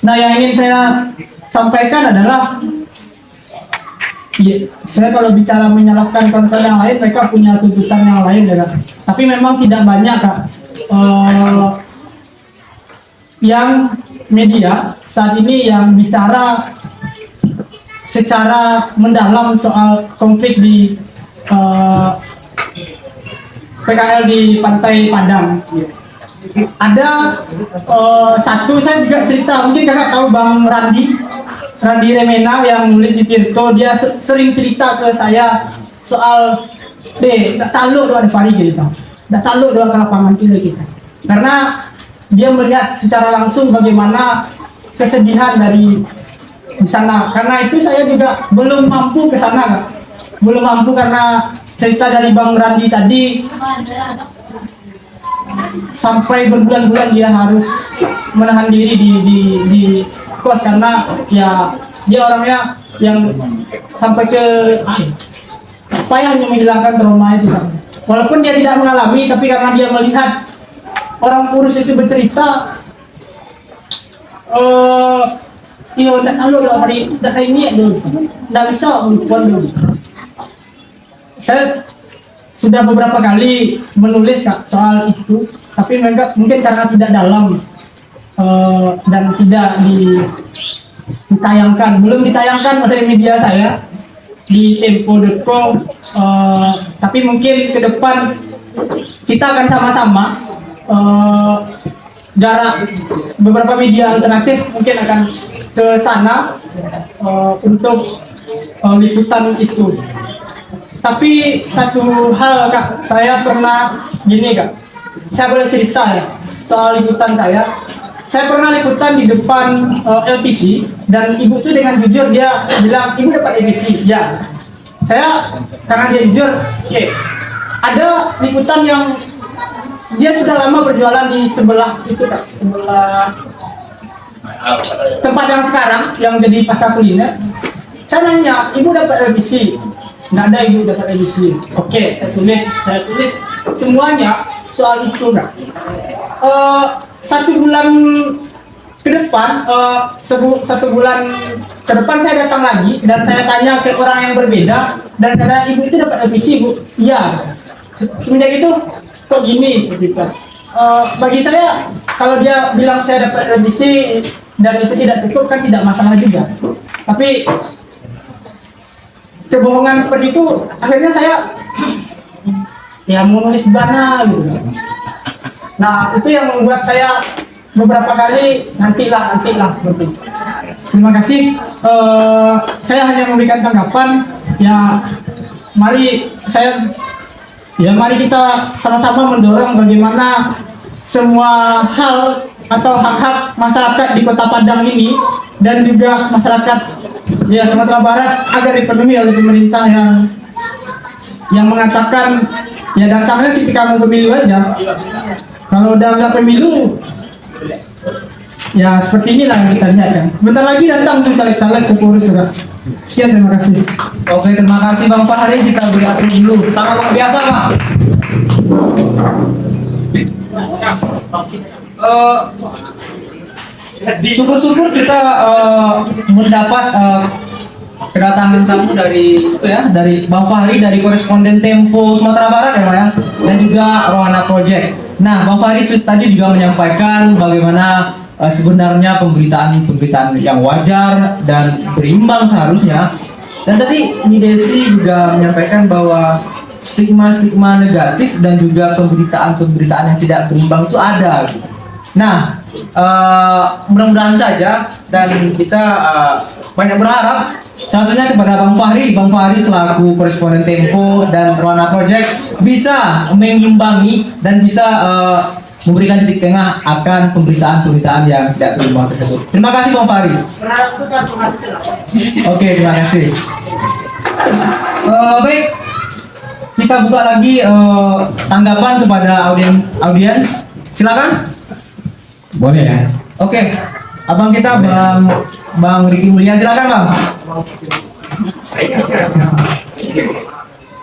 Nah, yang ingin saya sampaikan adalah, ya, saya kalau bicara menyalahkan konten yang lain, mereka punya tuntutan yang lain ya Kak. Tapi memang tidak banyak Kak yang media saat ini yang bicara secara mendalam soal konflik di PKL di Pantai Padang. Ada satu, saya juga cerita, mungkin kakak tahu Bang Randi Remena yang nulis di Tirto. Dia sering cerita ke saya soal tak taluk doa Fari kita, tak taluk doa ke lapangan kita, karena dia melihat secara langsung bagaimana kesedihan dari di sana. Karena itu saya juga belum mampu ke sana Kak. Belum mampu karena cerita dari Bang Randi tadi, sampai berbulan-bulan dia harus menahan diri di kos karena ya dia orangnya yang sampai ke payahnya menghilangkan trauma itu Kak. Walaupun dia tidak mengalami, tapi karena dia melihat orang kurus itu bercerita, iya tidak tahu lah hari data ini dulu, tidak bisa dulu. Saya sudah beberapa kali menulis Kak soal itu, tapi mereka mungkin karena tidak dalam dan tidak ditayangkan, belum ditayangkan oleh media saya di tempo.co, tapi mungkin ke depan kita akan sama-sama garap beberapa media alternatif mungkin akan ke sana untuk liputan itu. Tapi satu hal Kak, saya pernah gini Kak, saya boleh cerita ya soal liputan saya. Saya pernah liputan di depan LPC dan ibu tuh dengan jujur dia bilang, ibu dapat LPC ya. Saya karena dia jujur, oke. Ada liputan yang dia sudah lama berjualan di sebelah itu Kak, sebelah tempat yang sekarang yang jadi pasar kuliner. Saya nanya, ibu dapat LPC? Nggak ada, ibu dapat LPC. Oke, saya tulis semuanya soal itu Kak. 1 bulan ke depan, 1 bulan ke depan saya datang lagi dan saya tanya ke orang yang berbeda dan kata, ibu itu dapat LPC Bu? Iya. Semenjak itu kok gini seperti itu. Bagi saya kalau dia bilang saya dapat LPC dan itu tidak cukup kan tidak masalah juga. Tapi kebohongan seperti itu akhirnya saya ya mau nulis bana gitu. Nah itu yang membuat saya beberapa kali nantilah seperti itu. Terima kasih. Saya hanya memberikan tanggapan ya. Mari kita sama-sama mendorong bagaimana semua hal atau hak-hak masyarakat di Kota Padang ini dan juga masyarakat ya Sumatera Barat agar dipenuhi oleh pemerintah yang mengatakan ya datangnya ketika mau pemilu aja. Kalau udah nggak pemilu ya seperti inilah yang kita lihat kan. Bentar lagi datang tuh caleg-caleg ke Polres juga. Sekian, terima kasih. Oke, terima kasih Bang Fahri. Kita beri atur dulu. Sangat luar biasa Bang. Syukur-syukur kita mendapat kedatangan tamu dari itu ya, dari Bang Fahri dari koresponden Tempo Sumatera Barat ya Bang ya, dan juga Rohana Project. Nah, Bang Fahri tadi juga menyampaikan bagaimana sebenarnya pemberitaan yang wajar dan berimbang seharusnya. Dan tadi Desi juga menyampaikan bahwa stigma negatif dan juga pemberitaan yang tidak berimbang itu ada. Nah, mudah-mudahan saja dan kita banyak berharap salah satunya kepada Bang Fahri selaku koresponden Tempo dan Rohana Project bisa mengimbangi dan bisa memberikan titik tengah akan pemberitaan yang tidak berimbang tersebut. Terima kasih Bang Fahri. Oke, terima kasih. Baik, kita buka lagi tanggapan kepada audiens. Silakan. Boleh ya? Oke, abang kita Bang Riki Mulia, silakan Bang.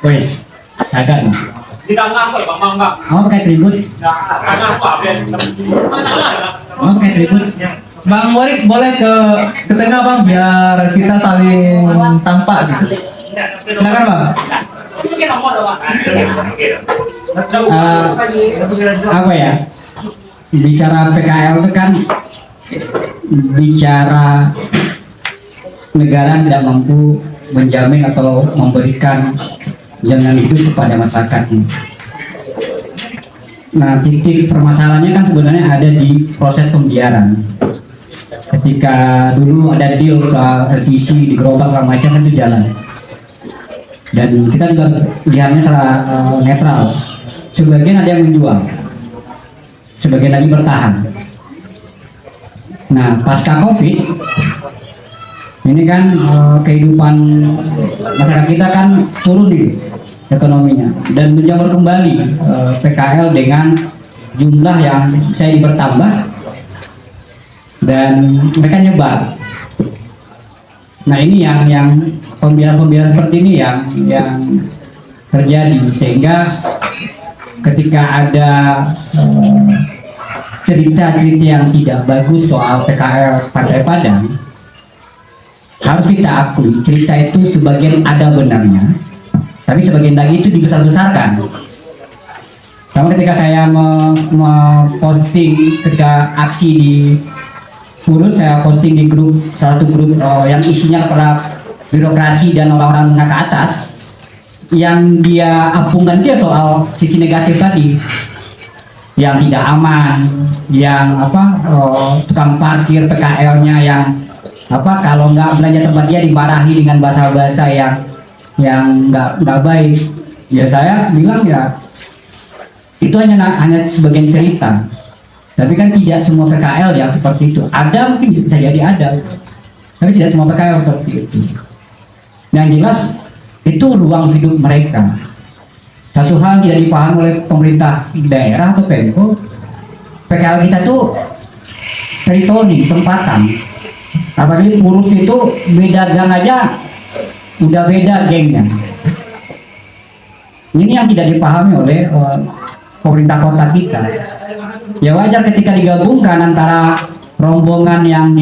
Wes, ada nih. Mau pakai tribut? Mau pakai tribut? Bang Warid boleh ke tengah Bang biar kita saling tampak gitu. Silakan Bang. Apa ya? Bicara PKL itu kan bicara negara tidak mampu menjamin atau memberikan jaminan hidup kepada masyarakatnya. Nah, titik permasalahannya kan sebenarnya ada di proses pembiaran. Ketika dulu ada deal soal LTC di gerobak segala macam kan itu jalan. Dan kita juga lihatnya secara netral. Sebagian ada yang menjual, sebagian lagi bertahan. Nah, pasca COVID ini kan kehidupan masyarakat kita kan turun nih ekonominya dan menjamur kembali PKL dengan jumlah yang saya bertambah dan mereka nyebar. Nah, ini yang pembiaran seperti ini yang terjadi, sehingga ketika ada cerita-cerita yang tidak bagus soal PKL Pantai Padang, harus kita akui cerita itu sebagian ada benarnya, tapi sebagian lagi itu dibesar-besarkan. Sama ketika saya posting ketika aksi di Purus, saya posting di grup, satu grup yang isinya para birokrasi dan orang-orang menengah ke atas, yang dia apungkan dia soal sisi negatif tadi, yang tidak aman, yang tukang parkir PKL-nya yang kalau nggak belanja tempat dia dimarahi dengan bahasa-bahasa yang nggak baik. Ya saya bilang ya itu hanya sebagian cerita, tapi kan tidak semua PKL yang seperti itu. Ada, mungkin bisa jadi ada, tapi tidak semua PKL seperti itu. Yang jelas itu ruang hidup mereka. Satu hal tidak dipahami oleh pemerintah daerah atau Pemko, PKL kita tuh teritori, tempatan. Apalagi Purus itu beda gang aja udah beda gengnya. Ini yang tidak dipahami oleh pemerintah kota kita. Ya wajar ketika digabungkan antara rombongan yang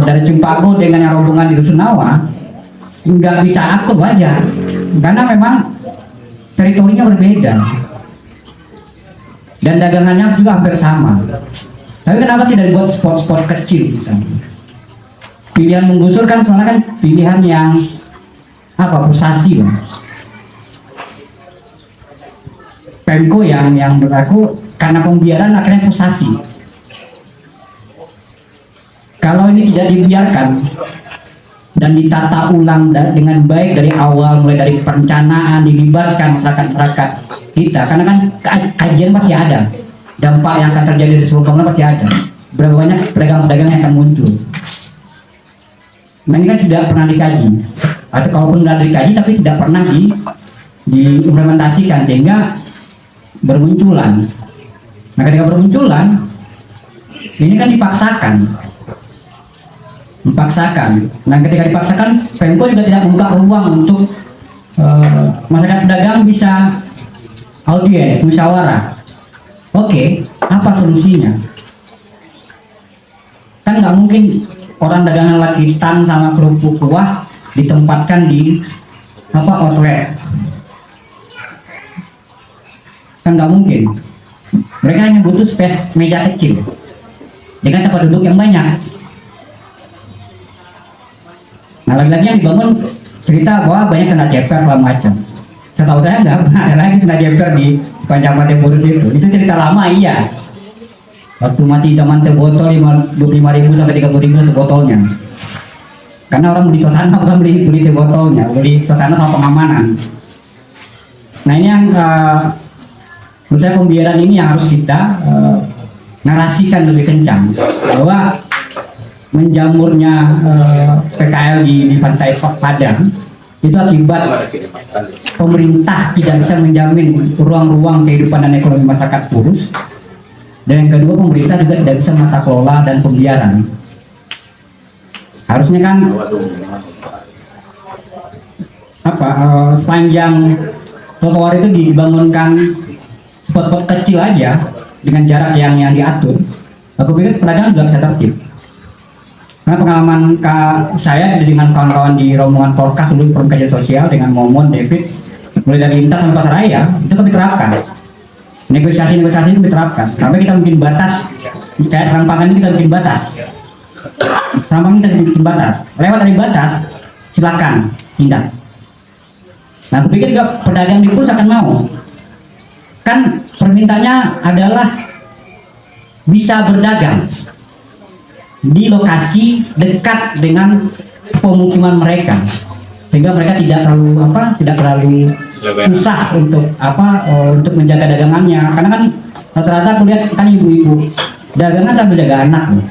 dari Cimpago dengan yang rombongan di Rusunawa, nggak bisa akur, wajar, karena memang teritorinya berbeda dan dagangannya juga hampir sama. Tapi kenapa tidak dibuat spot-spot kecil misalnya? Pilihan menggusur kan soalnya kan pilihan yang frustasi lah. Pemko yang berlaku karena pembiaran akhirnya frustasi. Kalau ini tidak dibiarkan dan ditata ulang dengan baik dari awal, mulai dari perencanaan, dilibatkan masyarakat kita, karena kan kajian pasti ada, dampak yang akan terjadi di seluruh bangunan pasti ada, berapa banyak pedagang-pedagang yang akan muncul. Nah, ini kan tidak pernah dikaji, atau kalaupun sudah dikaji tapi tidak pernah diimplementasikan, sehingga bermunculan. Nah, ketika bermunculan ini kan dipaksakan. Nah, ketika dipaksakan, Pemko juga tidak membuka ruang untuk masyarakat pedagang bisa audiens, musyawarah. Oke, apa solusinya? Kan nggak mungkin orang dagangan lagi tang sama kerupuk kuah ditempatkan di outlet. Kan nggak mungkin. Mereka hanya butuh space meja kecil dengan tempat duduk yang banyak. Nah, lagi-lagi yang dibangun cerita bahwa banyak kena jeper segala macam. Setahu saya nggak pernah ada lagi kena jeper di Panjang Purus itu. Itu cerita lama, iya. Waktu masih zaman teh botol 25.000 sampai 30.000 satu botolnya. Karena orang beli suasana, bukan beli teh botolnya, beli suasana sama pengamanan. Nah, ini yang menurut saya pembiaran ini yang harus kita narasikan lebih kencang, bahwa menjamurnya PKL di Pantai Padang itu akibat pemerintah tidak bisa menjamin ruang-ruang kehidupan dan ekonomi masyarakat Purus, dan yang kedua pemerintah juga tidak bisa menata kelola dan pembiaran. Harusnya kan sepanjang trotoar itu dibangunkan spot-spot kecil aja dengan jarak yang diatur. Aku pikir pedagang juga bisa tertib. Karena pengalaman saya dengan kawan-kawan di rombongan Porkas dulu Forum Kajian Sosial dengan Momon, David, mulai dari lintas sampai pasaraya itu kami terapkan. Negosiasi itu diterapkan sampai kita bikin batas, kayak serampangan kita bikin batas. Serampangan kita bikin batas. Lewat dari batas, silakan tindak. Nah, aku pikir juga pedagang di Puls akan mau. Kan permintaannya adalah bisa berdagang di lokasi dekat dengan pemukiman mereka, sehingga mereka tidak terlalu susah untuk menjaga dagangannya. Karena kan rata-rata aku lihat kan ibu-ibu dagangan sambil jaga anak.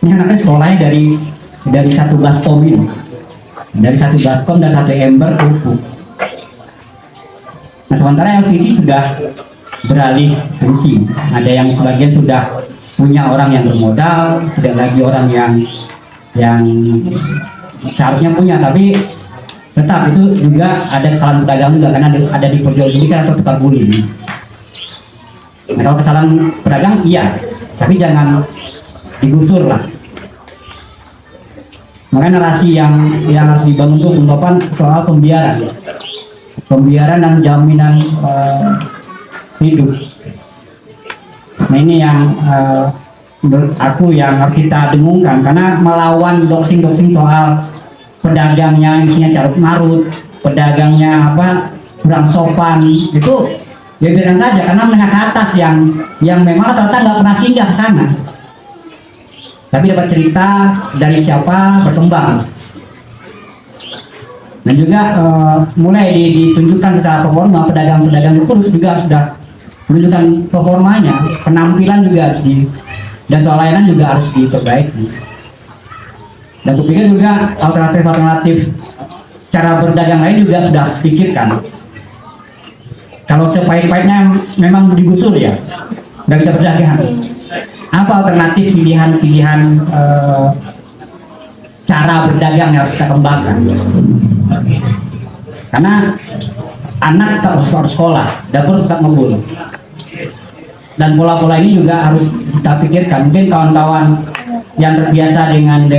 Ini anaknya sekolahnya dari satu baskom ini, dari satu baskom dan satu ember pupuk. Nah, sementara LVC sudah beralih fungsi. Ada yang sebagian sudah punya orang yang bermodal, tidak lagi orang yang seharusnya punya, tapi tetap itu juga ada kesalahan pedagang juga karena ada diperjualbelikan atau tukar guling. Nah, kalau kesalahan pedagang iya, tapi jangan digusur lah. Makanya narasi yang harus dibangun itu ungkapan soal pembiaran dan jaminan hidup. Nah, ini yang menurut aku yang harus kita dengungkan, karena melawan doxing soal pedagangnya isinya carut marut, pedagangnya kurang sopan, itu ya biarkan saja, karena menengah ke atas yang memang rata-rata nggak pernah singgah ke sana, tapi dapat cerita dari siapa berkembang. Dan juga mulai ditunjukkan secara performa, pedagang-pedagang itu juga sudah menunjukkan performanya, penampilan juga harus dan soal layanan juga harus diperbaiki. Dan kupikir juga alternatif cara berdagang lain juga sudah harus dipikirkan. Kalau sepahit-pahitnya memang digusur ya, nggak bisa berdagang. Apa alternatif pilihan cara berdagang yang harus kita kembangkan? Karena anak tetap harus sekolah, dapur tetap ngebul. Dan pola-pola ini juga harus kita pikirkan. Mungkin kawan-kawan yang terbiasa dengan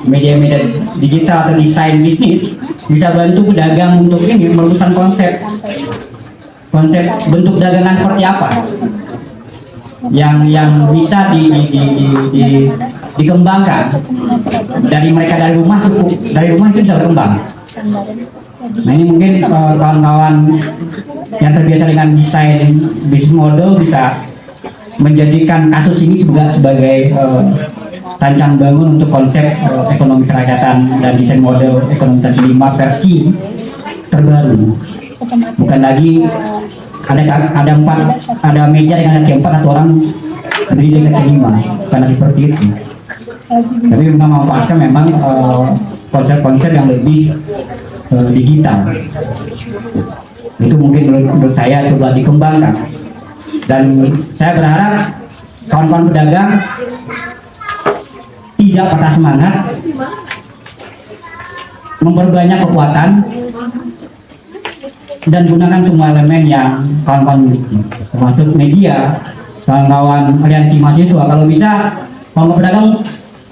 media-media digital atau desain bisnis bisa bantu pedagang untuk ini merumuskan konsep bentuk dagangan seperti apa yang bisa dikembangkan dari mereka dari rumah cukup, dari rumah itu bisa berkembang. Nah, ini mungkin kawan-kawan yang terbiasa dengan desain bisnis model bisa menjadikan kasus ini sebagai rancang bangun untuk konsep ekonomi kerakyatan dan desain model ekonomi kaki lima versi terbaru. Bukan lagi ada meja dengan kaki 4, satu orang berdiri di kaki 5, bukan lagi seperti itu. Tapi memang memanfaatkan konsep-konsep yang lebih digital. Itu mungkin menurut saya coba dikembangkan. Dan saya berharap kawan-kawan pedagang tidak patah semangat, memperbanyak kekuatan, dan gunakan semua elemen yang kawan-kawan miliki, termasuk media, kawan-kawan aliansi mahasiswa. Kalau bisa, kawan pedagang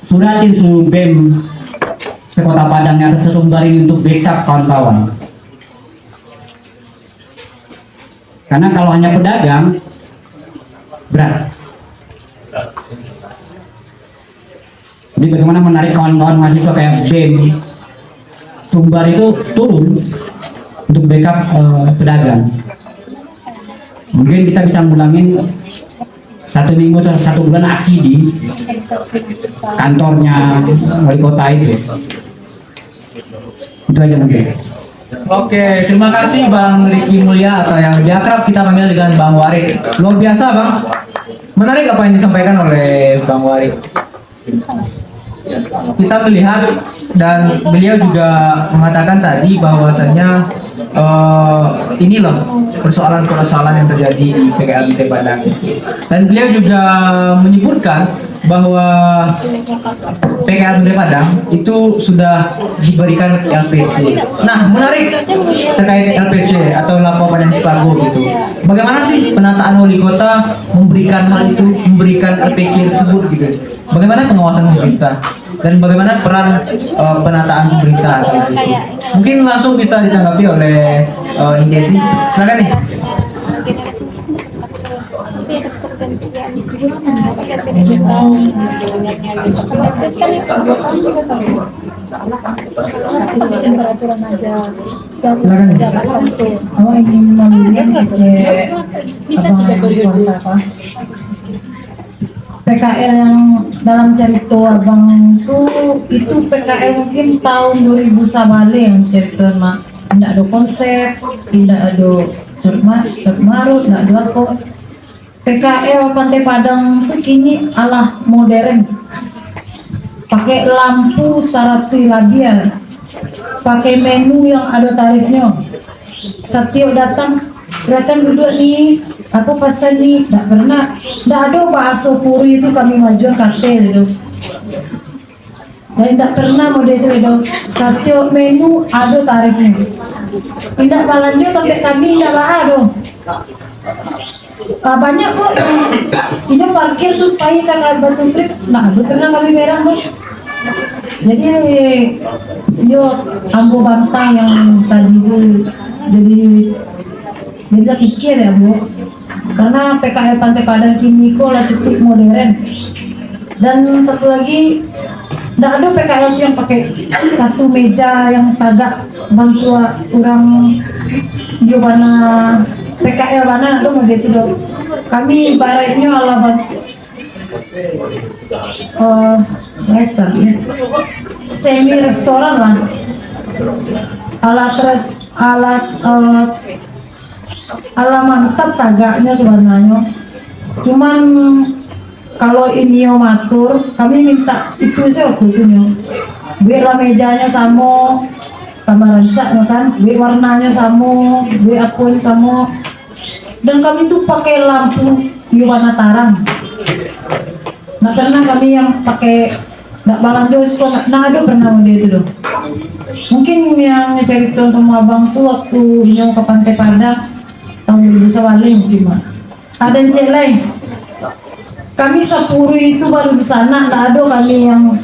suratin seluruh BEM sekota Padang yang sesumbar ini untuk backup kawan-kawan. Karena kalau hanya pedagang berat. Jadi bagaimana menarik kawan-kawan mahasiswa kayak BEM Sumbar itu turun untuk backup pedagang. Mungkin kita bisa ngulangin 1 minggu atau 1 bulan aksi di kantornya wali kota itu. Itu aja mungkin. Oke, terima kasih Bang Riki Mulya atau yang lebih akrab kita panggil dengan Bang Warik. Luar biasa Bang. Menarik apa yang disampaikan oleh Bang Warik. Kita melihat dan beliau juga mengatakan tadi bahwasanya ini loh persoalan-persoalan yang terjadi di PKLBT Padang. Dan beliau juga menyebutkan bahwa PKLBT Padang itu sudah diberikan LPC. Nah, menarik terkait LPC atau Lapo Padang Sepago gitu. Bagaimana sih penataan wali kota memberikan hal itu, memberikan LPC tersebut gitu? bagaimana pengawasan pemerintah dan bagaimana peran penataan pemerintah? Mungkin langsung bisa ditanggapi oleh Desi. Silakan nih. Oh, ingin melihat PKL yang dalam cerita abang itu PKL mungkin tahun 2000 sabale yang cerita mah tidak ada konsep, tidak ada cermarut, tidak ada apa. PKL Pantai Padang itu kini ala modern, pakai lampu syarat labial, pakai menu yang ada tarifnya. Setiap datang silakan duduk nih, aku pesan nih, tidak pernah, tidak ada bakso puri itu kami majuan kartel itu, dan tidak pernah model itu. Setiap menu ada tarifnya, tidak balanjut sampai kami tidak ada. Banyak kok ini parkir tuh pakai kakak batu trip, nah itu pernah kami merah tuh. Jadi yo ambo bantang yang tadi itu jadi kita pikir ya Bu, karena PKL Pantai Padang kini kok lah cukup modern. Dan satu lagi, tidak ada PKL yang pakai satu meja yang tagak bantu orang gimana PKL mana itu model itu dong. Kami ibaratnya ala semi restoran lah, ala mantap tagaknya sebenarnya. Cuman kalau ini matur, kami minta itu sih waktu itu nih, biarlah mejanya sama, tambah rancak kan, biar warnanya sama, biar akuin sama. Dan kami tuh pakai lampu warna tarang. Nah pernah kami yang pakai nak balando sekolah, nah ada pernah model itu dong. Mungkin yang cerita sama abang tuh waktu ini ke Pantai Padang tahun 2000 mungkin mah. Ada yang celeng. Kami 10 itu baru di sana, nggak ada kami yang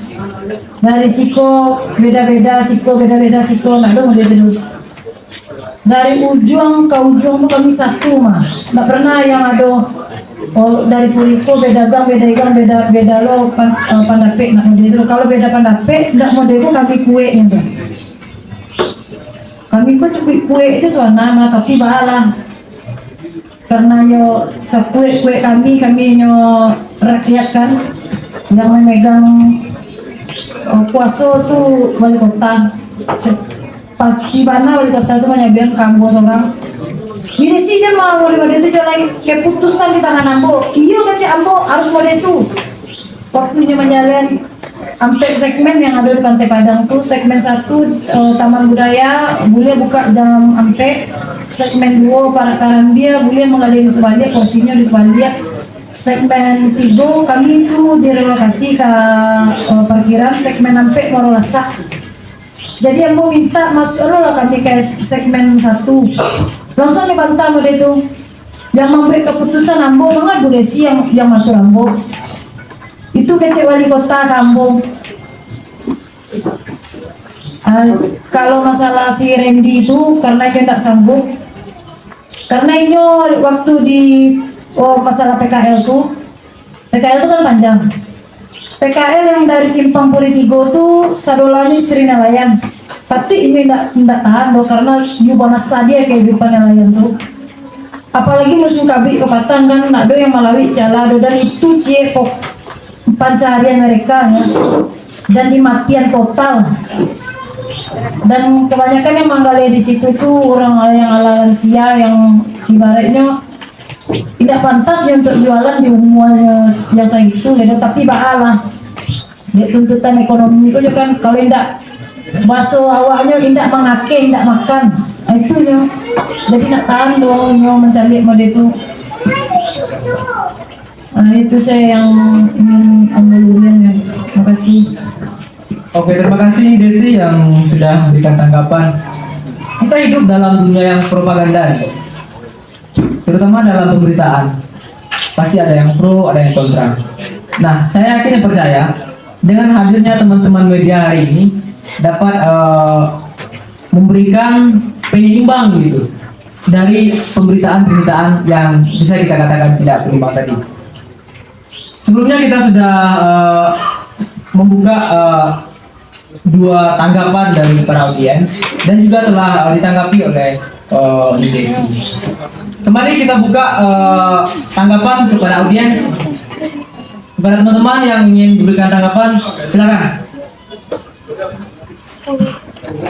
dari siko beda-beda siko, nggak ada model itu. Dari ujung ke ujung tuh kami satu mah, nggak pernah yang ada dari Puriko beda gang, beda lo pandapek, nggak model itu. Kalau beda pandapek, nggak model itu kami kue gitu. Kami kok cukup kue itu soal nama, tapi bahala karena yo sekue kami nyo rakyat kan yang memegang kuasa tuh wali kota. Pas di mana wali kota itu menyabian kamu seorang ini sih dia mau model itu jalan keputusan di tangan Ambo. Iya kecil Ambo harus model itu. Waktunya menjalin sampai segmen yang ada di Pantai Padang tuh segmen 1 Taman Budaya boleh buka jam sampai segmen 2 para Karambia boleh mengaliri Sebandia, kursinya di Sebandia. Segmen 3 kami itu direlokasi ke parkiran segmen sampai Morolasa. Jadi yang mau minta masuk lah kami ke segmen 1 langsung dibantah model itu. Yang membuat keputusan Ambo banget Bu Desi yang matur Ambo. Itu kecil wali kota Kampung. Kalau masalah si Randy itu karena dia tidak sanggup, karena ini waktu di masalah PKL itu kan panjang. PKL yang dari Simpang Puri 3 tuh sadolanya istri nelayan, tapi ini tidak tahan loh karena yubana sadia kehidupan nelayan tuh. Apalagi musim kabi kepatan kan nak do yang Malawi calado dan itu ciepok pencarian mereka ya, dan dimatian total. Dan kebanyakan yang manggalnya di situ tuh orang yang ala lansia yang ibaratnya tidak pantas ya untuk jualan di umumnya yang segitu, tapi baalah dia tuntutan ekonomi itu kan kalau tidak bakso awaknya tidak mengake, tidak makan, nah, itu ya jadi tidak tahan dong mencari model itu. Nah itu saya yang ingin ambilkan ya. Terima kasih. Oke, terima kasih Desi yang sudah memberikan tanggapan. Kita hidup dalam dunia yang propaganda, terutama dalam pemberitaan. Pasti ada yang pro, ada yang kontra. Nah, saya yakin dan percaya dengan hadirnya teman-teman media hari ini dapat memberikan penyeimbang gitu dari pemberitaan-pemberitaan yang bisa kita katakan tidak berimbang tadi. Sebelumnya kita sudah membuka dua tanggapan dari para audiens dan juga telah ditanggapi oleh Desi. Kembali kita buka tanggapan kepada audiens. Kepada teman-teman yang ingin memberikan tanggapan, silakan.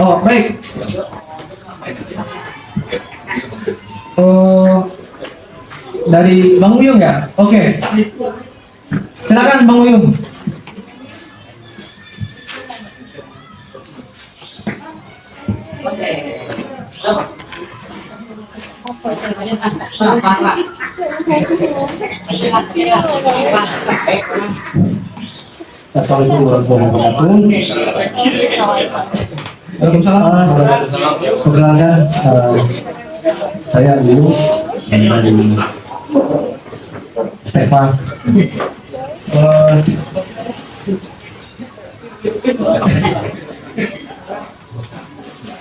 Oh, baik. Oh, dari Bang Uyung ya? Oke. Silakan Bang Uyung. Assalamualaikum warahmatullahi wabarakatuh. Perkenalkan, saya Liu dari Stepa.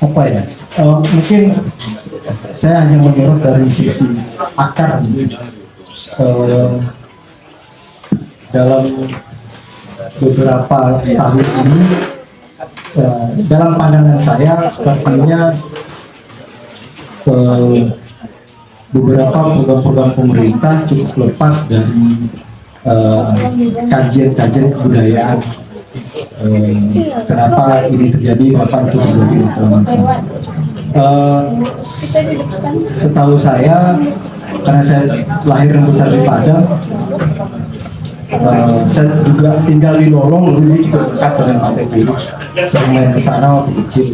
Apa ya? Mungkin saya hanya menyorot dari sisi akar dalam beberapa tahun ini. Dalam pandangan saya sepertinya beberapa program-program pemerintah cukup lepas dari kajian-kajian kebudayaan. Kenapa ini terjadi, kenapa itu terjadi dan segala macam. Setahu saya, karena saya lahir dan besar di Padang, saya juga tinggal di Lolong, dulu juga dekat dengan Pantai Pilus, sering main ke sana waktu kecil.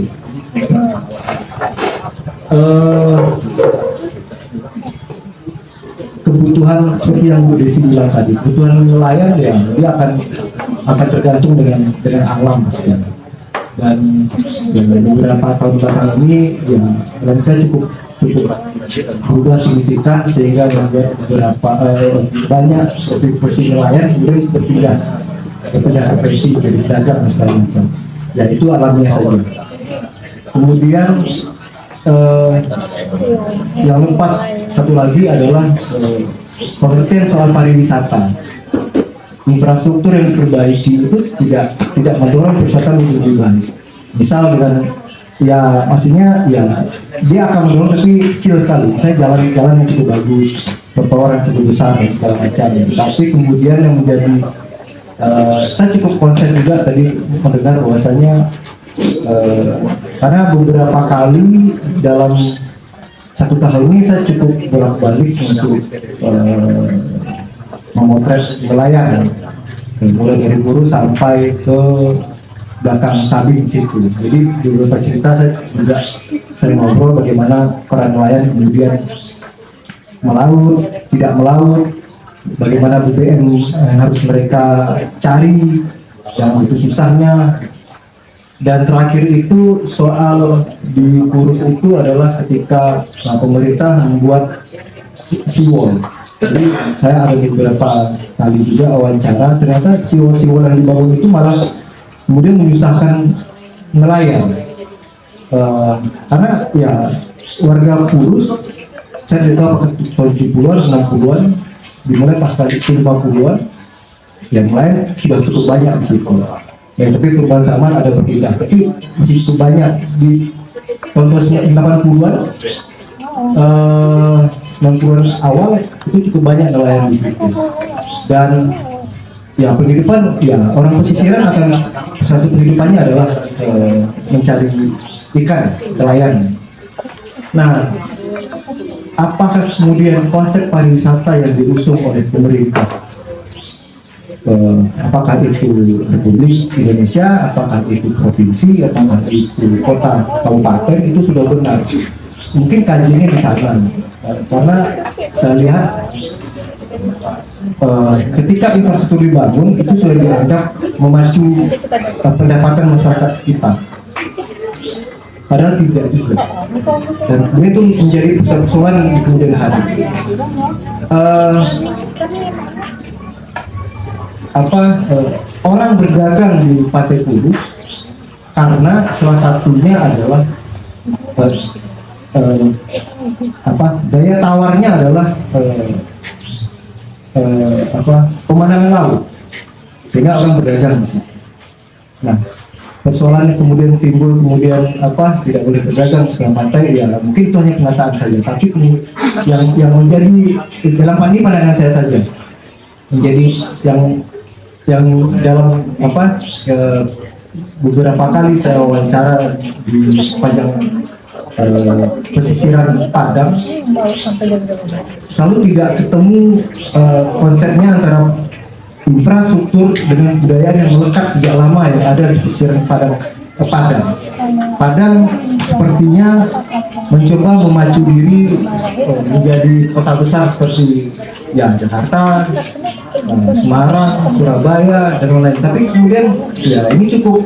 Kebutuhan seperti yang Bu Desi bilang tadi, kebutuhan nelayan ya dia akan tergantung dengan alam pasti. Dan beberapa tahun belakangan ini ya mereka cukup berubah signifikan sehingga membuat beberapa banyak profesi nelayan kemudian berpindah profesi jadi pedagang dan segala macam. Ya itu alamiah saja. Kemudian yang lepas satu lagi adalah pengertian soal pariwisata. Infrastruktur yang diperbaiki itu tidak mendorong wisata menjadi lebih baik. Misal dengan ya maksudnya ya dia akan mendorong tapi kecil sekali. Saya jalan-jalan yang cukup bagus, trotoar yang cukup besar dan segala macam. Tapi kemudian yang menjadi saya cukup konsen juga tadi mendengar bahwasanya karena beberapa kali dalam satu tahun ini saya cukup bolak-balik untuk memotret nelayan, mulai dari Buru sampai ke belakang tabing situ. Jadi di beberapa cerita saya juga sering ngobrol bagaimana peran nelayan kemudian melaut, tidak melaut, bagaimana BBM yang harus mereka cari, yang begitu susahnya. Dan terakhir itu soal di Purus itu adalah ketika pemerintah membuat seawall. Jadi saya ada beberapa kali juga wawancara, ternyata seawall yang dibangun itu malah kemudian menyusahkan nelayan. Karena ya warga Purus, saya tidak tahu apakah tahun 70-an, 60-an, dimulai pasca itu 50-an, yang lain sudah cukup banyak di situ. Ya, tapi perubahan zaman ada berpindah, tapi masih cukup banyak di tahun 80-an, 90-an awal itu cukup banyak nelayan di situ. Dan ya penghidupan, ya orang pesisiran akan satu penghidupannya adalah mencari ikan, nelayan. Nah, apakah kemudian konsep pariwisata yang diusung oleh pemerintah, apakah itu Republik Indonesia, apakah itu provinsi, apakah itu kota, kabupaten, itu sudah benar? Mungkin kajiannya di sana, karena saya lihat ketika infrastruktur dibangun itu sudah dianggap memacu pendapatan masyarakat sekitar. Padahal tidak juga. Dan itu menjadi persoalan di kemudian hari. orang berdagang di Pantai Purus karena salah satunya adalah daya tawarnya adalah pemandangan laut, sehingga orang berdagang di situ. Nah, persoalan kemudian timbul tidak boleh berdagang di sebelah pantai, ya mungkin itu hanya penataan saja, tapi yang menjadi dalam pandangan saya saja menjadi yang dalam beberapa kali saya wawancara di sepanjang pesisiran Padang, selalu tidak ketemu konsepnya antara infrastruktur dengan budaya yang melekat sejak lama yang ada di pesisiran Padang sepertinya mencoba memacu diri menjadi kota besar seperti ya Jakarta, Semarang, Surabaya dan lain-lain. Tapi kemudian ya ini cukup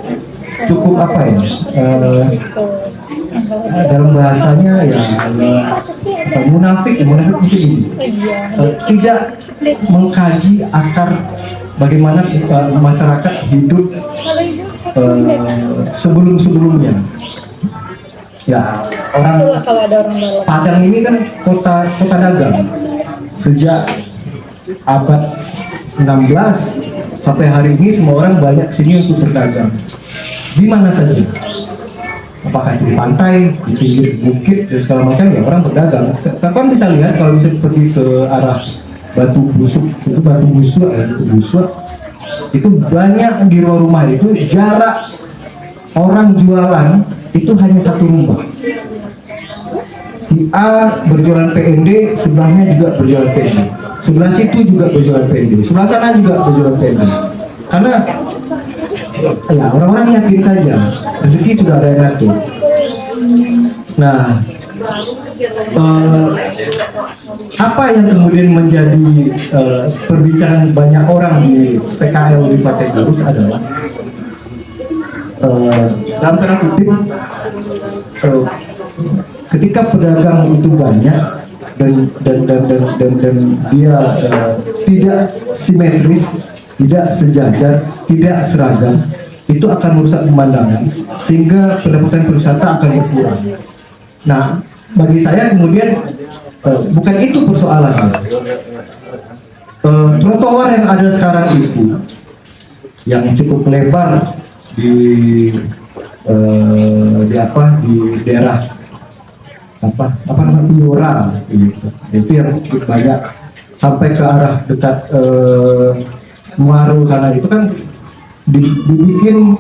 dalam bahasanya munafik mesti ini tidak mengkaji akar bagaimana masyarakat hidup sebelum-sebelumnya. Ya, orang Padang ini kan kota dagang sejak abad 16 sampai hari ini semua orang banyak sini untuk berdagang. Di mana saja, apakah di pantai, di pinggir bukit dan segala macam, ya orang berdagang. Kalian bisa lihat kalau bisa pergi ke arah Batu Busuk itu banyak di rumah itu jarak orang jualan itu hanya satu rumah. Si A berjualan PND, sebelahnya juga berjualan PND, sebelah situ juga berjualan PND, sebelah sana juga berjualan PND. Karena ya orang-orang yakin saja rezeki sudah ada yang ngatur. Nah, apa yang kemudian menjadi perbincangan banyak orang di PKL di Pantai Purus adalah dalam tanda kutip ketika pedagang itu banyak dan dia tidak simetris, tidak sejajar, tidak seragam, itu akan merusak pemandangan sehingga pendapatan pariwisata akan berkurang. Nah, bagi saya kemudian bukan itu persoalannya. Trotoar yang ada sekarang itu yang cukup lebar di daerah Iora gitu. Itu yang cukup banyak sampai ke arah dekat Muaro sana itu kan dibikin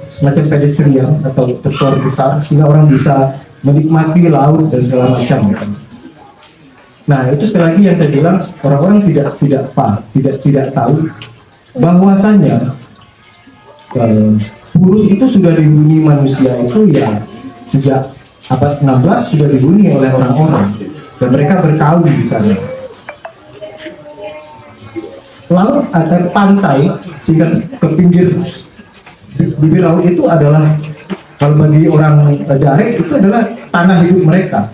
semacam pedestrian atau trotoar besar sehingga orang bisa menikmati laut dan segala macam gitu. Nah, itu sekali lagi yang saya bilang orang-orang tidak tahu bahwasanya Purus itu sudah dihuni manusia itu ya sejak abad 16 sudah dihuni oleh orang-orang dan mereka berkaum di sana. Laut ada pantai sehingga ke pinggir bibir laut itu adalah kalau bagi orang Dare itu adalah tanah hidup mereka.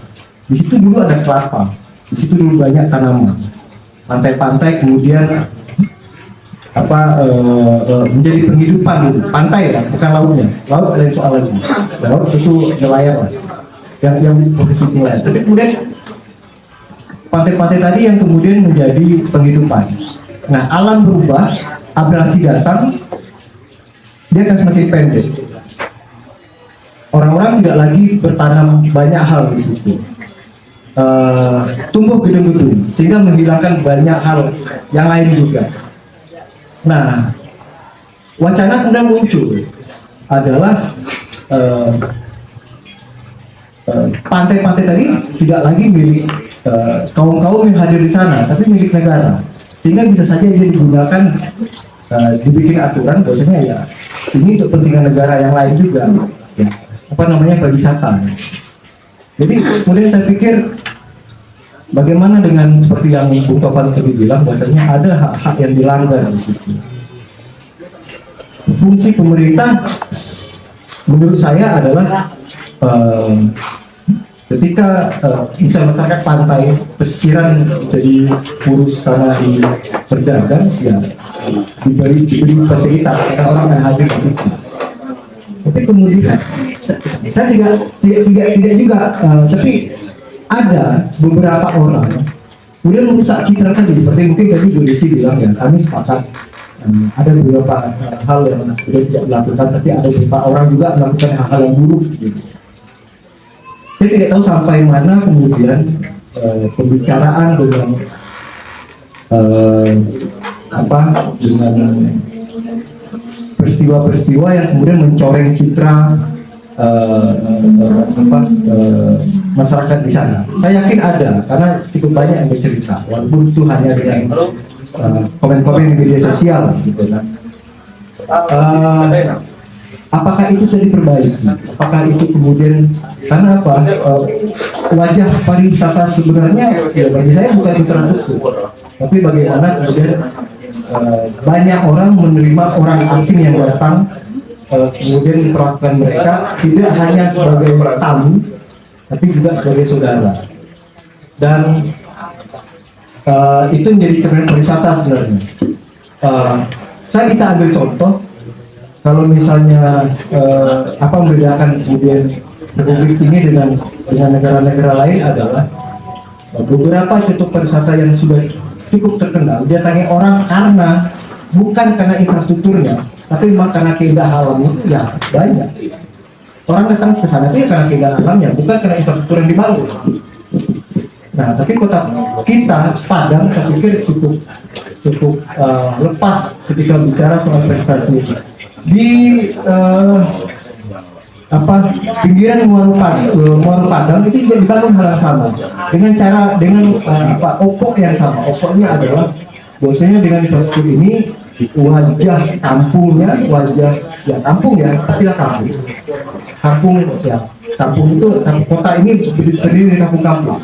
Di situ dulu ada kelapa, di situ dulu banyak tanaman. Pantai-pantai kemudian menjadi penghidupan dulu. Pantai ya, bukan lautnya. Laut ada soal lagi. Laut itu nelayan lah, yang posisi nelayan. Tapi kemudian pantai-pantai tadi yang kemudian menjadi penghidupan. Nah, alam berubah, abrasi datang, dia akan semakin pendek. Orang-orang tidak lagi bertanam banyak hal di situ. Tumbuh gedung-gedung sehingga menghilangkan banyak hal yang lain juga. Nah, wacana kemudian muncul adalah pantai-pantai tadi tidak lagi milik kaum-kaum yang hadir di sana, tapi milik negara. Sehingga bisa saja dia digunakan, dibikin aturan bahwasanya ya ini untuk kepentingan negara yang lain juga, ya, pariwisata. Jadi kemudian saya pikir bagaimana dengan seperti yang Bung Topan tadi bilang bahwasanya ada hak-hak yang dilanggar di situ. Fungsi pemerintah menurut saya adalah ketika misalnya masyarakat pantai pesisiran jadi kurus sama di berdagang ya diberi fasilitas karena orang akan hadir di situ. Tapi kemudian saya tidak juga tapi ada beberapa orang kemudian merusak citra tadi seperti mungkin tadi Bu Desi bilang ya, kami sepakat ada beberapa hal yang tidak dilakukan, tapi ada beberapa orang juga melakukan hal-hal yang buruk gitu. Saya tidak tahu sampai mana kemudian pembicaraan dengan dengan peristiwa-peristiwa yang kemudian mencoreng citra masyarakat di sana. Saya yakin ada karena cukup banyak yang bercerita, walaupun itu hanya dengan komen-komen di media sosial, gitu kan. Apakah itu sudah diperbaiki? Apakah itu kemudian karena apa? Wajah pariwisata sebenarnya ya bagi saya bukan infrastruktur, tapi bagaimana kemudian banyak orang menerima orang asing yang datang, kemudian memperlakukan mereka tidak hanya sebagai tamu, tapi juga sebagai saudara. Dan itu menjadi cermin pariwisata sebenarnya. Saya bisa ambil contoh, kalau misalnya apa membedakan kemudian Republik ini dengan negara-negara lain adalah beberapa contoh pariwisata yang sudah cukup terkenal didatangi orang karena bukan karena infrastrukturnya, tapi memang karena keindahan alamnya ya banyak. Orang datang ke sana itu ya karena keindahan alamnya, bukan karena infrastruktur yang dibangun. Nah, tapi kota kita Padang saya pikir cukup lepas ketika bicara soal prestasi itu. Di pinggiran Muara Padang itu juga dibangun hal yang sama dengan opok yang sama. Opoknya adalah bahwasanya dengan infrastruktur ini wajah kampungnya, kampung ya pastilah kampung ya. Kampung itu, kota ini terdiri dari kampung-kampung.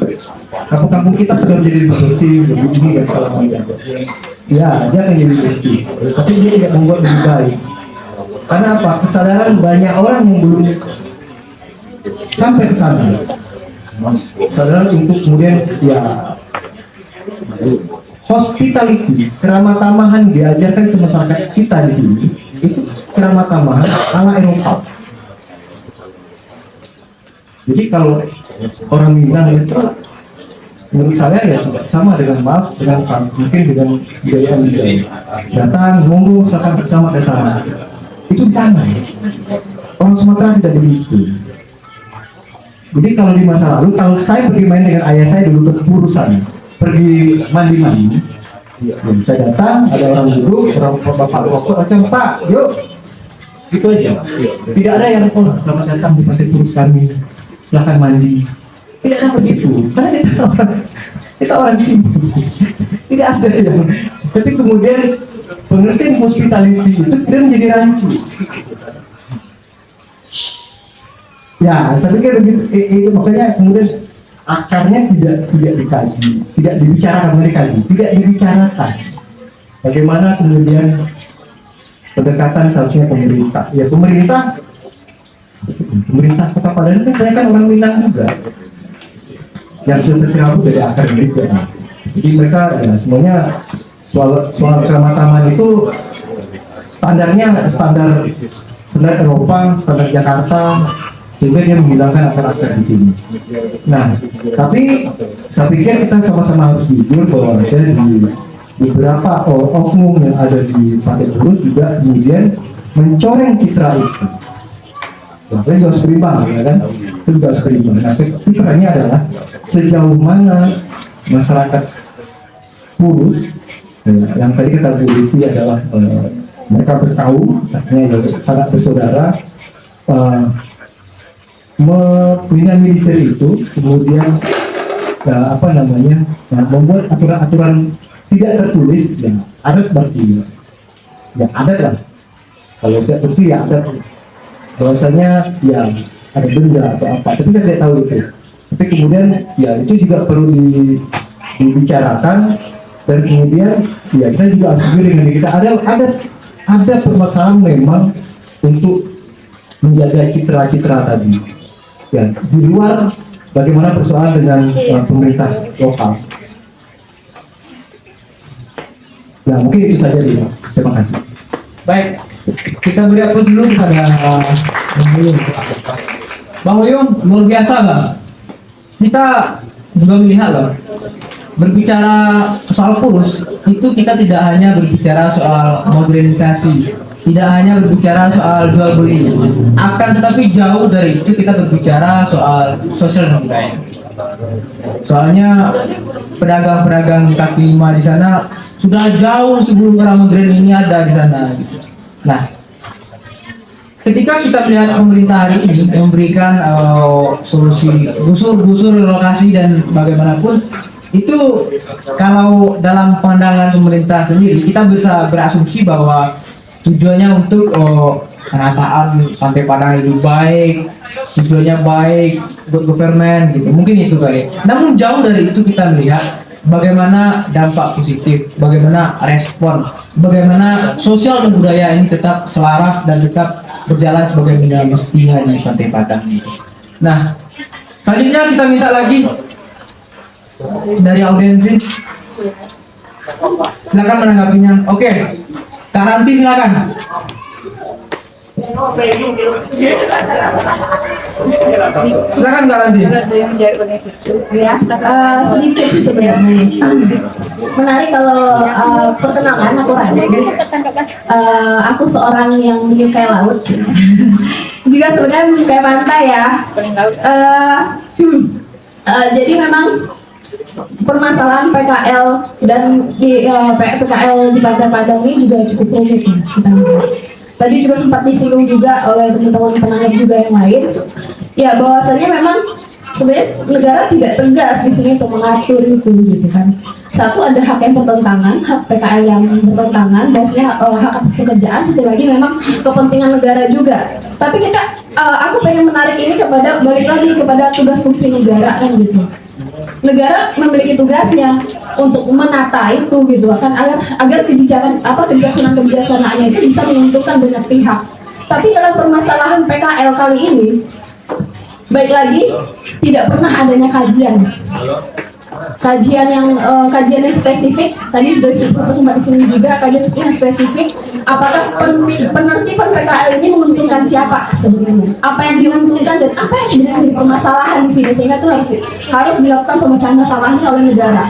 Kampung-kampung kita sudah menjadi bersih, begini dan segala macam. Ya, dia akan jadi bersih, tapi dia tidak membuat lebih baik. Karena apa? Kesadaran banyak orang yang belum sampai ke sana. Kesadaran untuk kemudian ya hospitality, keramah tamahan diajarkan ke masyarakat kita di sini itu keramah tamahan ala Eropa. Jadi kalau orang Minang itu menurut saya ya tidak sama dengan mungkin dengan budaya Minang. Datang, ngomong, silakan bersama datang. Itu di sana. Orang Sumatera tidak begitu. Jadi kalau di masa lalu, kalau saya pergi main dengan ayah saya dulu ke Purusan, pergi mandi-mandi, saya datang, ada orang duduk, orang bapak macam Pak, yuk, gitu aja. Tidak ada yang selamat datang di Pantai Purus kami, silakan mandi. Tidak ada begitu, karena kita orang sini. Tidak ada yang. Tapi kemudian pengertian hospitality itu kemudian menjadi rancu. Ya, saya pikir begitu. Itu makanya kemudian akarnya tidak dikaji, tidak dibicarakan tidak dibicarakan. Bagaimana kemudian pendekatan seharusnya pemerintah? Ya pemerintah Kota Padang itu banyak kan orang Minang juga yang sudah tercerabut dari akar gereja. Jadi mereka ya semuanya soal keramah tamahan itu standarnya standar Eropa, standar Jakarta, sehingga dia menghilangkan akar-akar di sini. Nah, tapi saya pikir kita sama-sama harus jujur bahwa saya di beberapa oknum yang ada di Pantai Purus juga kemudian mencoreng citra itu. Nah, itu harus berimbang, ya kan? Itu juga harus berimbang. Nah, perannya adalah sejauh mana masyarakat Purus yang tadi kita berisi adalah mereka bertahu, artinya sangat bersaudara, meminimalisir itu, kemudian membuat aturan-aturan tidak tertulis, ya adat berarti, ya adat lah. Kalau tidak tertulis ya adat, bahwasanya ya ada benda atau apa, tapi saya tidak tahu itu. Tapi kemudian ya itu juga perlu dibicarakan, dan kemudian ya kita juga harus dengan diri kita ada permasalahan memang untuk menjaga citra-citra tadi. Ya, di luar bagaimana persoalan dengan pemerintah lokal. Ya mungkin itu saja dulu. Terima kasih. Baik, kita beri aplaus dulu kepada Bang Uyung. Bang Uyung, luar biasa Bang. Kita juga melihat Bang, berbicara soal kurus, itu kita tidak hanya berbicara soal modernisasi, tidak hanya berbicara soal jual beli, akan tetapi jauh dari itu kita berbicara soal sosial dan budaya. Soalnya pedagang-pedagang kaki lima di sana sudah jauh sebelum era modern ini ada di sana. Nah, ketika kita melihat pemerintah hari ini yang memberikan solusi gusur relokasi dan bagaimanapun, itu kalau dalam pandangan pemerintah sendiri kita bisa berasumsi bahwa tujuannya untuk penataan Pantai Padang hidup baik, tujuannya baik buat government gitu, mungkin itu kali. Namun jauh dari itu kita melihat bagaimana dampak positif, bagaimana respon, bagaimana sosial dan budaya ini tetap selaras dan tetap berjalan sebagaimana mestinya di Pantai Padang ini. Nah, selanjutnya kita minta lagi dari audiensi, silakan menanggapinya. Oke, Kak Ranti silakan. Silakan Kak Ranti. Ya, sedikit sebenarnya. Menarik kalau perkenalan aku Rani. Aku seorang yang menyukai laut. Juga sebenarnya menyukai pantai ya. Jadi memang permasalahan PKL dan di PKL di Pantai Padang ini juga cukup rumit ya, kita lihat. Tadi juga sempat disinggung juga oleh teman-teman penanya juga yang lain. Ya bahwasannya memang sebenarnya negara tidak tegas di sini untuk mengatur itu gitu kan. Satu ada hak yang bertentangan, hak PKL yang bertentangan, bahwasanya hak atas pekerjaan. Satu lagi memang kepentingan negara juga. Tapi aku pengen menarik ini kepada balik lagi kepada tugas fungsi negara kan gitu. Negara memiliki tugasnya untuk menata itu gitu kan agar kebijaksanaannya itu bisa menguntungkan banyak pihak. Tapi dalam permasalahan PKL kali ini baik lagi tidak pernah adanya kajian yang spesifik. Tadi sudah disebut sempat di sini juga kajian yang spesifik. Apakah penertiban PKL ini menguntungkan siapa sebenarnya? Apa yang diuntungkan dan apa yang sebenarnya menjadi permasalahan di sini, sehingga itu harus dilakukan pemecahan masalahnya oleh negara.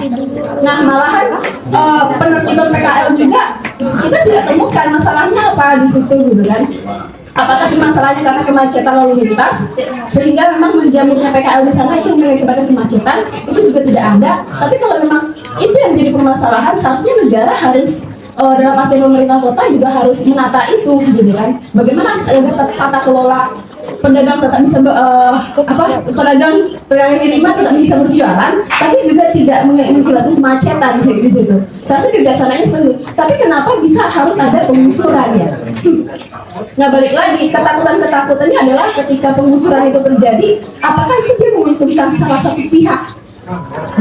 Nah malahan penertiban PKL juga kita tidak temukan masalahnya apa di situ gitu kan. Apakah masalahnya karena kemacetan lalu lintas sehingga memang menjamurnya PKL di sana itu mengakibatkan kemacetan, itu juga tidak ada. Tapi kalau memang itu yang jadi permasalahan, seharusnya negara harus dalam arti pemerintah kota juga harus menata itu gitu kan. Bagaimana agar tata kelola pedagang tetap bisa pedagang kaki lima tetap bisa berjualan, tapi juga tidak mengakibatkan kemacetan di situ. Seharusnya kebijaksanaannya seperti itu. Tapi kenapa bisa harus ada penggusuran ya? Nah balik lagi, ketakutannya adalah ketika penggusuran itu terjadi, apakah itu dia menguntungkan salah satu pihak?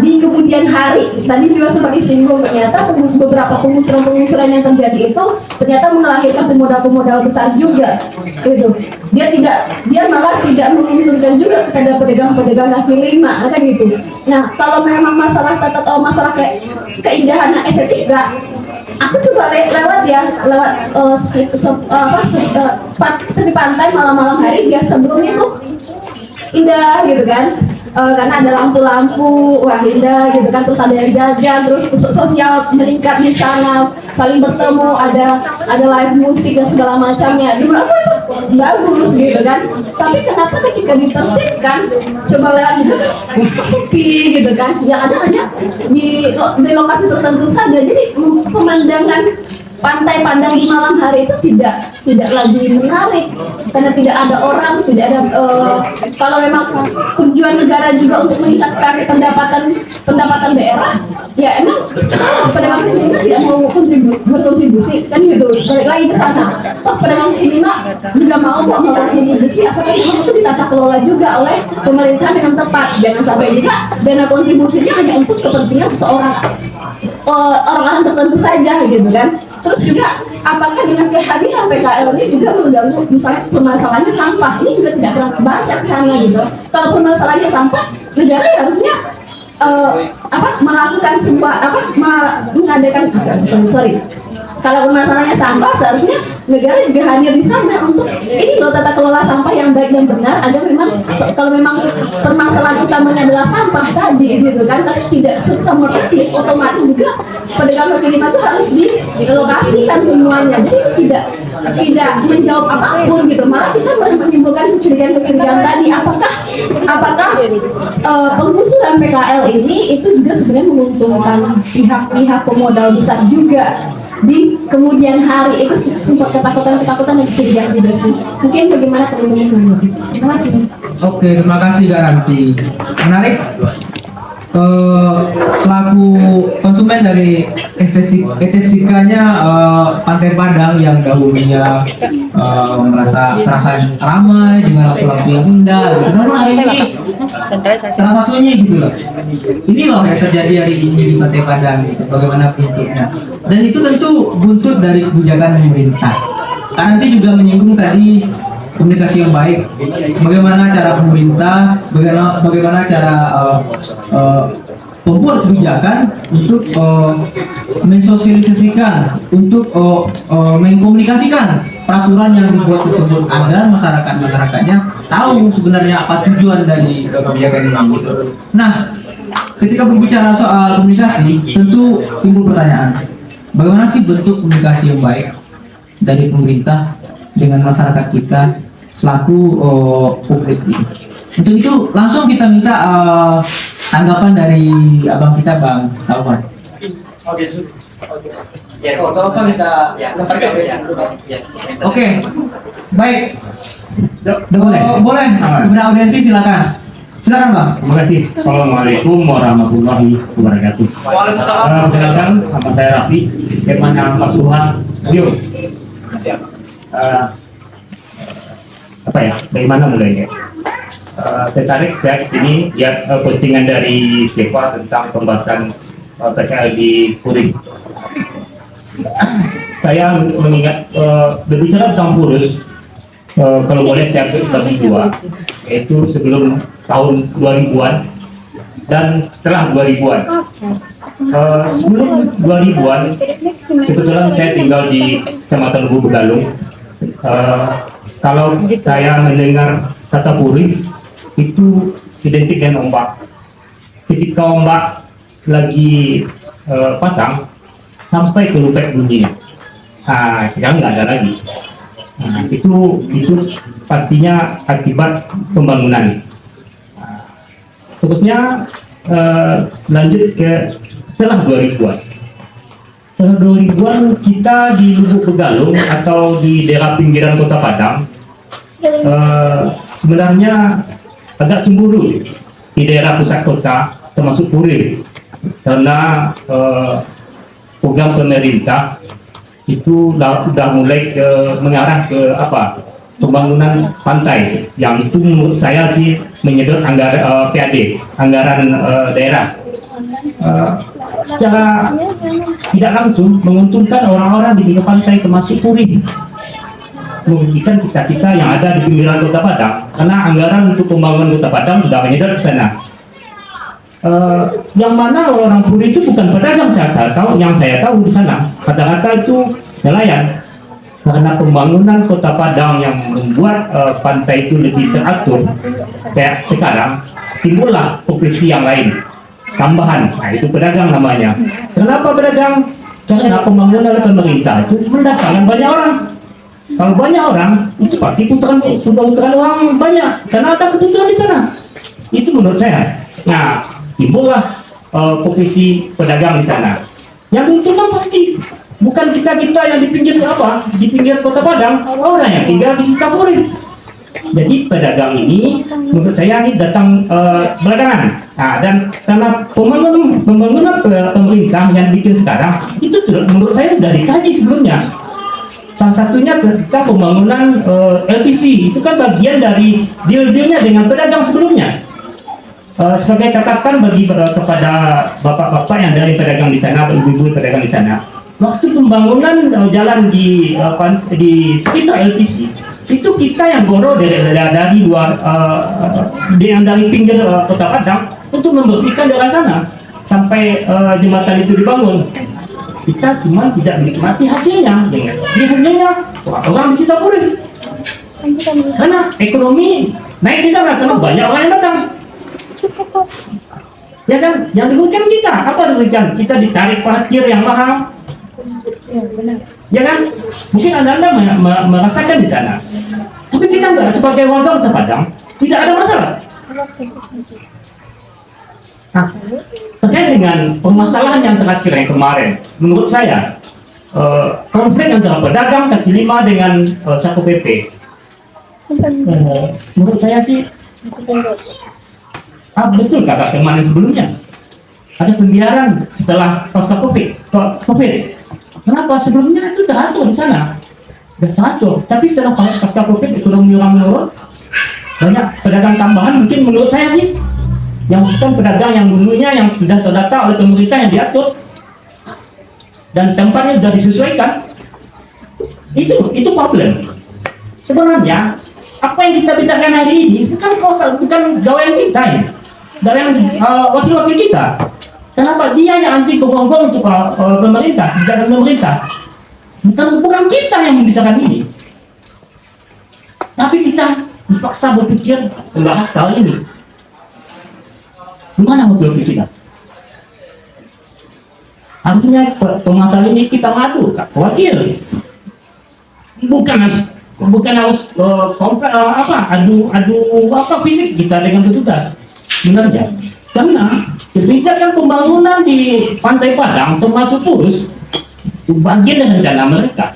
Di kemudian hari, tadi juga sempat disinggung, ternyata beberapa penggusuran yang terjadi itu ternyata melahirkan pemodal-pemodal besar juga, gitu. Dia malah tidak menguntungkan juga kepada pedagang-pedagang kaki lima, kan gitu. Nah, kalau memang masalah kayak keindahan estetika, aku coba lewat tepi pantai malam-malam hari, dia sebelumnya tuh indah gitu kan. Karena ada lampu-lampu, wah indah gitu kan, terus ada yang jajan, terus sosial meningkat di sana, saling bertemu, ada live musik dan segala macamnya. Di berapa bagus gitu kan. Tapi kenapa ketika ditertibkan, coba lihat gitu kan, sepi gitu kan. Yang ada hanya di lokasi tertentu saja. Jadi pemandangan Pantai Padang di malam hari itu tidak lagi menarik karena tidak ada orang, tidak ada kalau memang tujuan negara juga untuk meningkatkan pendapatan daerah, ya emang pedagang kaki lima tidak mau berkontribusi kan gitu. Balik lagi ke sana, toh pedagang kaki lima juga mau kok berkontribusi, asalkan itu ditata kelola juga oleh pemerintah dengan tepat. Jangan sampai juga dana kontribusinya hanya untuk kepentingan orang-orang tertentu saja gitu kan. Terus juga apakah dengan kehadiran PKL ini juga mengganggu misalnya permasalahannya sampah, ini juga tidak pernah baca ke sana gitu. Kalau permasalahannya sampah, negara ya harusnya melakukan sebuah mengadakan sorry kalau masalahnya sampah seharusnya negara juga hadir di sana untuk ini loh tata kelola sampah yang baik dan benar agar memang kalau memang permasalahan utamanya adalah sampah tadi gitu kan, tapi tidak serta merta otomatis juga pedagang kaki lima itu harus dilokasikan semuanya, jadi tidak menjawab apapun gitu, malah kita menimbulkan kecurigaan tadi apakah penggusuran PKL ini itu juga sebenarnya menguntungkan pihak pemodal besar juga di kemudian hari. Itu sempat ketakutan dan kecurigaan juga sih. Mungkin bagaimana teman-teman? Terima kasih. Oke, terima kasih Kak Ranti. Menarik. Selaku konsumen dari estetikanya Pantai Padang yang dahulunya merasa ramai dengan lampu-lampu yang indah, gitu. Namun hari ini terasa sunyi gitu loh. Ini loh yang terjadi hari ini di Pantai Padang gitu. Bagaimana bentuknya? Dan itu tentu buntut dari kebijakan pemerintah. Kak Ranti juga menyinggung tadi komunikasi yang baik, bagaimana cara pemerintah, bagaimana cara pembuat kebijakan untuk mensosialisasikan, untuk mengkomunikasikan peraturan yang dibuat tersebut agar masyarakatnya tahu sebenarnya apa tujuan dari kebijakan ini. Nah, ketika berbicara soal komunikasi, tentu timbul pertanyaan, bagaimana sih bentuk komunikasi yang baik dari pemerintah dengan masyarakat kita selaku publik ini? Untuk itu langsung kita minta tanggapan dari abang kita, Bang Taufan. Oke, baik. Boleh. Kepada audiensi silakan. Silakan Bang. Terima kasih. Assalamualaikum warahmatullahi wabarakatuh. Waalaikumsalam. Perkenalkan, nama saya Rafi. Kemana Mas Tuhan? Yuk. Bagaimana mulainya? Tertarik saya kesini lihat postingan dari Depa tentang pembahasan PKL di Puri. Saya mengingat berbicara tentang Purus, kalau boleh saya bagi dua, yaitu sebelum tahun 2000-an dan setelah 2000-an. Sebelum 2000-an, kebetulan saya tinggal di Kecamatan Lubuk Begalung. Kalau saya mendengar kata Puri, itu identik dengan ombak. Ketika ombak lagi pasang, sampai ke lupek bunyinya. Sekarang nggak ada lagi. Itu pastinya akibat pembangunan. Terusnya lanjut ke setelah 2000-an. Setelah 2000-an kita di Lubuk Begalung atau di daerah pinggiran Kota Padang sebenarnya agak cemburu di daerah pusat kota termasuk Puri, karena program pemerintah itu sudah mulai mengarah ke pembangunan pantai yang itu menurut saya sih menyedot anggaran PAD, anggaran daerah. Secara tidak langsung menguntungkan orang-orang di pinggir pantai termasuk Puri, merugikan kita yang ada di pinggiran Kota Padang, karena anggaran untuk pembangunan Kota Padang sudah menyedot ke sana. Yang mana orang Puri itu bukan pedagang, yang saya tahu di sana kata-kata itu nelayan. Karena pembangunan Kota Padang yang membuat pantai itu lebih teratur kayak sekarang, timbullah profesi yang lain tambahan. Itu pedagang namanya. Kenapa pedagang? Karena pembangunan pemerintah itu mendatangkan banyak orang. Kalau banyak orang, itu pasti putaran uang banyak, karena ada kebutuhan di sana. Itu menurut saya. Nah, timbullah profesi pedagang di sana. Yang diuntungkan pasti bukan kita yang di pinggir Kota Padang, orang yang tinggal di Sitapuri. Jadi pedagang ini menurut saya ini datang belakangan. Dan karena pembangunan pemerintah yang bikin sekarang itu menurut saya sudah dikaji sebelumnya. Salah satunya tentang pembangunan LPC, itu kan bagian dari deal-dealnya dengan pedagang sebelumnya. Sebagai catatan kepada bapak-bapak yang dari pedagang di sana, ibu-ibu pedagang di sana, waktu pembangunan jalan di sekitar LPC itu kita yang goro dari luar dari pinggir kota Padang untuk membersihkan daerah sana sampai jembatan itu dibangun. Kita cuma tidak menikmati hasilnya. Jadi hasilnya orang di Sitapuri karena ekonomi naik di sana karena banyak orang yang datang. Ya kan, yang dirugikan kita apa dirugikan? Kita ditarik parkir yang mahal. Ya kan, mungkin anda merasakan di sana. Tapi kita enggak, sebagai warga Kota Padang tidak ada masalah. Nah, terkait dengan permasalahan yang terakhir yang kemarin, menurut saya konflik antara pedagang kaki lima dengan Satpol PP, menurut saya sih betul kata kemarin sebelumnya ada pembiaran setelah pasca COVID. Kenapa? Sebelumnya itu teratur di sana, sudah teratur. Tapi setelah pasca COVID ekonomi orang menurun, banyak pedagang tambahan. Mungkin menurut saya sih, yang bukan pedagang yang dulunya yang sudah terdata oleh pemerintah yang diatur dan tempatnya sudah disesuaikan. Itu problem. Sebenarnya apa yang kita bicarakan hari ini bukan gawean kita ini, gawean wakil-wakil kita. Kenapa dia yang anti gonggong untuk pemerintah, jangan pemerintah? Bukan kita yang membicarakan ini. Tapi kita dipaksa berpikir membahas hal ini. Gimana wakil kita? Artinya permasalahan ini kita maju, wakil. Bukan harus adu fisik kita dengan petugas. Sebenarnya, karena kebijakan pembangunan di Pantai Padang termasuk Purus bagian dari rencana mereka.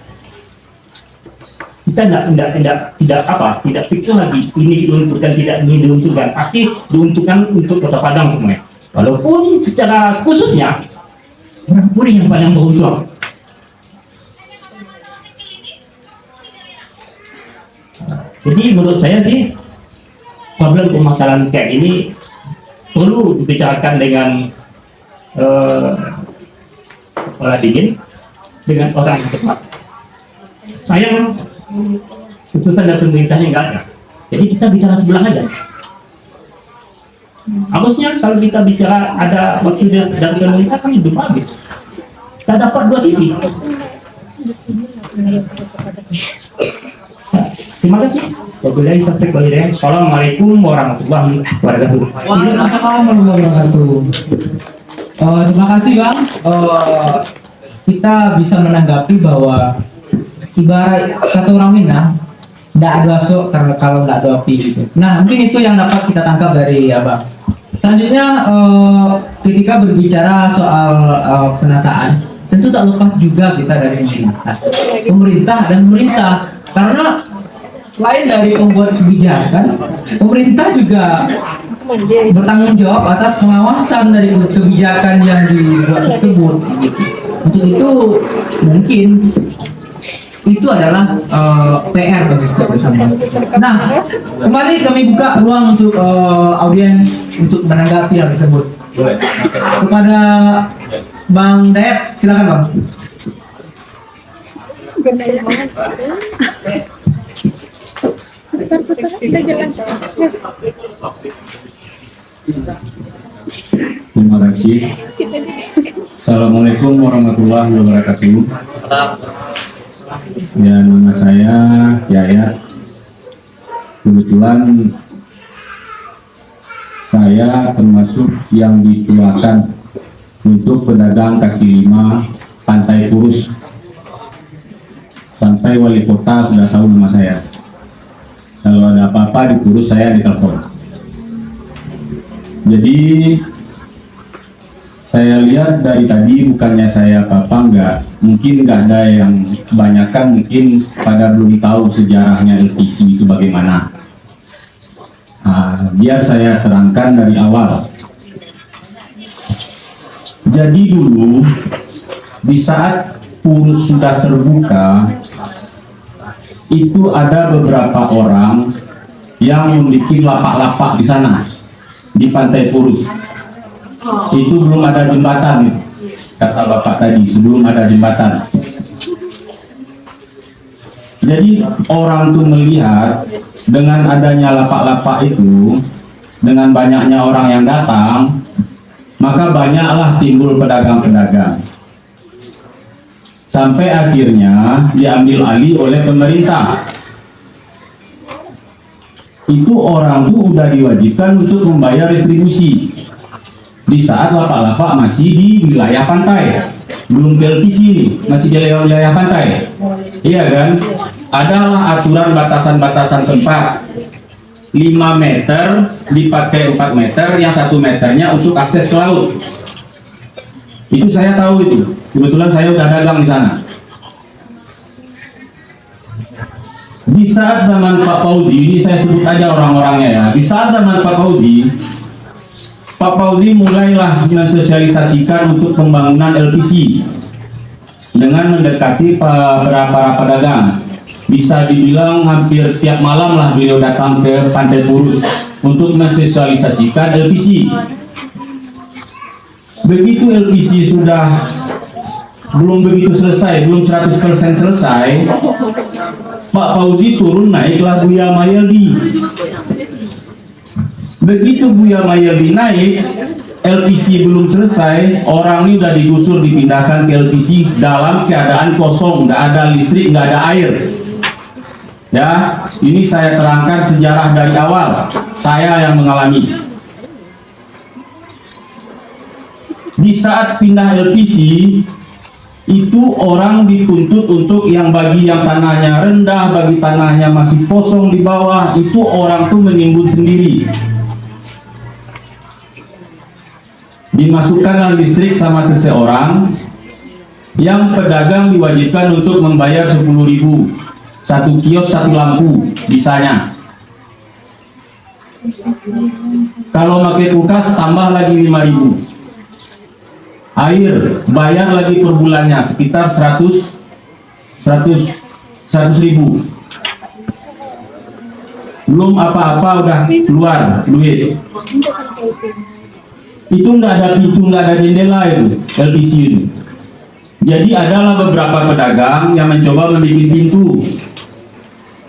Kita tidak pikir lagi ini diuntungkan, tidak ini diuntungkan, pasti diuntungkan untuk Kota Padang semuanya. Walaupun secara khususnya orang Puri yang paling beruntung. Jadi menurut saya sih problem permasalahan kayak ini perlu dibicarakan dengan kepala dingin, dengan orang yang tepat. Sayang putusan dari pemerintahnya nggak ada. Jadi kita bicara sebelah aja. Harusnya kalau kita bicara ada wakil dari pemerintah kan lebih bagus. Kita dapat dua sisi. Terima kasih. Wabillahi taufiq wal hidayah. Assalamualaikum warahmatullahi wabarakatuh. Waalaikumsalam warahmatullahi wabarakatuh. Terima kasih Bang. Kita bisa menanggapi bahwa ibarat satu orang Minang tidak ada asuk kalau nggak ada api gitu. Nah mungkin itu yang dapat kita tangkap dari Abang. Selanjutnya ketika berbicara soal penataan, tentu tak lepas juga kita dari pemerintah dan pemerintah, karena selain dari pembuat kebijakan, pemerintah juga bertanggung jawab atas pengawasan dari kebijakan yang dibuat tersebut. Gitu. Untuk itu mungkin itu adalah PR bagi kita bersama. Nah, kembali kami buka ruang untuk audiens untuk menanggapi hal tersebut. Kepada Bang Dayat, silakan Bang. Terima kasih. Assalamualaikum warahmatullahi wabarakatuh. Ya, nama saya Yayat. Kebetulan saya termasuk yang dituakan untuk pedagang kaki lima Pantai Purus. Sampai wali kota sudah tahu nama saya. Kalau ada apa-apa di Purus saya ditelepon. Jadi saya lihat dari tadi bukannya saya apa-apa, mungkin nggak ada yang kebanyakan mungkin pada belum tahu sejarahnya LPC itu bagaimana. Biar saya terangkan dari awal. Jadi dulu di saat Purus sudah terbuka, itu ada beberapa orang yang memiliki lapak-lapak di sana di Pantai Purus. Itu belum ada jembatan, kata bapak tadi, sebelum ada jembatan. Jadi orang tuh melihat dengan adanya lapak-lapak itu, dengan banyaknya orang yang datang, maka banyaklah timbul pedagang-pedagang. Sampai akhirnya diambil alih oleh pemerintah. Itu orang tuh udah diwajibkan untuk membayar retribusi di saat lapak-lapak masih di wilayah pantai, belum ke LPC nih, masih di wilayah pantai. Iya kan? Adalah aturan batasan-batasan tempat 5 meter dipakai 4 meter, yang 1 meternya untuk akses ke laut. Itu saya tahu itu. Kebetulan saya udah dagang di sana. Di saat zaman Pak Fauzi, ini saya sebut aja orang-orangnya ya. Di saat zaman Pak Fauzi mulailah mensosialisasikan untuk pembangunan LPC dengan mendekati para pedagang. Bisa dibilang hampir tiap malam lah beliau datang ke Pantai Purus untuk mensosialisasikan LPC. Begitu LPC sudah belum begitu selesai, belum 100% selesai, Pak Fauzi turun naiklah Buya Mayaldi. Begitu Buya Mayaldi naik, LPC belum selesai, orang ini udah digusur, dipindahkan ke LPC dalam keadaan kosong, nggak ada listrik, nggak ada air. Ya, ini saya terangkan sejarah dari awal, saya yang mengalami. Di saat pindah LPC, itu orang dituntut untuk yang bagi yang tanahnya rendah, bagi tanahnya masih kosong di bawah, itu orang tuh menimbun sendiri. Dimasukkanlah listrik sama seseorang, yang pedagang diwajibkan untuk membayar 10.000, 1 kios 1 lampu bisanya. Kalau pakai kulkas tambah lagi 5.000. Air bayar lagi per bulannya sekitar 100.000. Belum apa-apa udah keluar duit. Itu nggak ada pintu, nggak ada jendela itu LPC itu. Jadi adalah beberapa pedagang yang mencoba membuat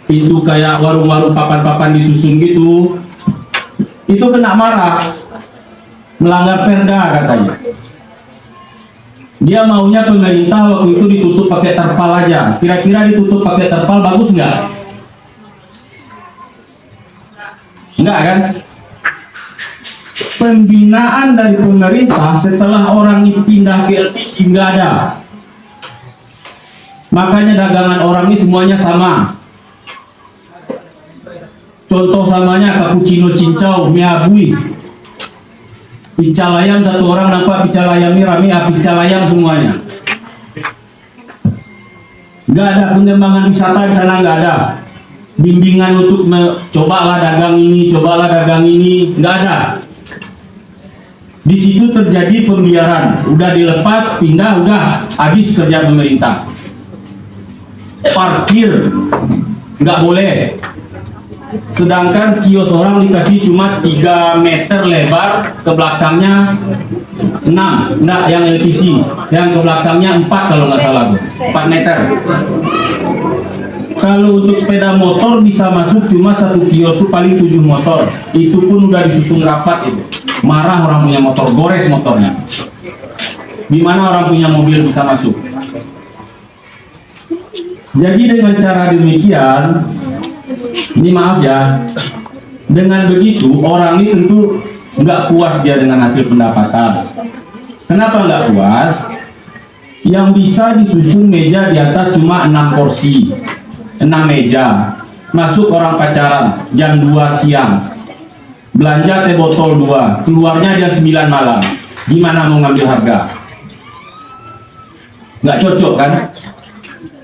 pintu kayak warung-warung papan-papan disusun gitu. Itu kena marah, melanggar perda katanya. Dia maunya pemerintah waktu itu ditutup pakai terpal aja. Kira-kira ditutup pakai terpal bagus nggak? Enggak kan? Pembinaan dari pemerintah setelah orang ini pindah ke LPC nggak ada. Makanya dagangan orang ini semuanya sama. Contoh samanya cappuccino cincau, mie abui. Pical ayam satu orang dapat pical ayam ini rame, pical ayam semuanya. Nggak ada pengembangan wisata di sana, nggak ada. Bimbingan untuk cobalah dagang ini, nggak ada. Di situ terjadi pembiaran, udah dilepas, pindah, udah habis kerja pemerintah. Parkir nggak boleh. Sedangkan kios orang dikasih cuma 3 meter lebar, ke belakangnya 6, enggak yang LPC, yang ke belakangnya 4 kalau nggak salah, 4 meter. Kalau untuk sepeda motor bisa masuk cuma 1 kios tuh paling 7 motor, itu pun udah disusun rapat itu. Marah orang punya motor, gores motornya. Gimana orang punya mobil bisa masuk? Jadi dengan cara demikian, ini maaf ya, dengan begitu orang ini tentu nggak puas dia dengan hasil pendapatan. Kenapa nggak puas? Yang bisa disusun meja di atas cuma 6 kursi, 6 meja. Masuk orang pacaran jam 2 siang, belanja teh botol 2, keluarnya jam 9 malam. Gimana mau ngambil harga? Nggak cocok kan?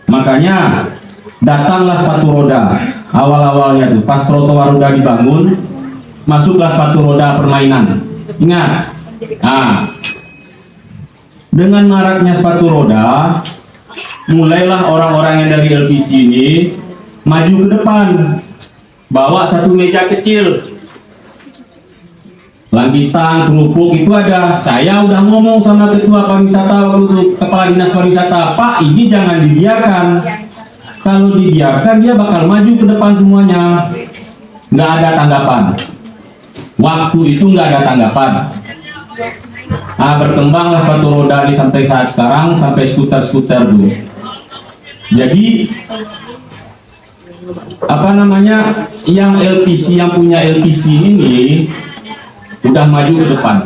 Makanya datanglah sepatu roda. Awal-awalnya tuh pas trotoar udah dibangun, masuklah sepatu roda permainan. Ingat, nah, dengan maraknya sepatu roda, mulailah orang-orang yang dari LPC ini maju ke depan, bawa 1 meja kecil, langitan, kerupuk itu ada. Saya udah ngomong sama ketua pariwisata waktu itu, kepala dinas pariwisata, Pak, ini jangan dibiarkan. kalau dibiarkan dia bakal maju ke depan semuanya. Nggak ada tanggapan. Waktu itu nggak ada tanggapan. Nah, berkembanglah sepatu roda ini sampai saat sekarang, sampai skuter-skuter dulu. Jadi apa namanya, yang LPC, yang punya LPC ini udah maju ke depan,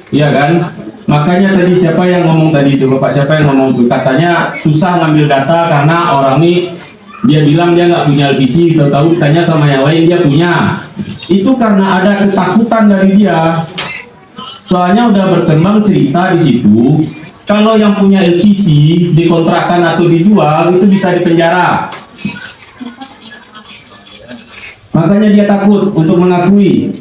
iya kan? Makanya tadi siapa yang ngomong tadi itu, Bapak siapa yang ngomong itu, katanya susah ngambil data karena orang ini dia bilang dia nggak punya LPC, tahu-tahu ditanya sama yang lain dia punya. Itu karena ada ketakutan dari dia. Soalnya udah berkembang cerita di situ, kalau yang punya LPC dikontrakkan atau dijual itu bisa dipenjara. Makanya dia takut untuk mengakui.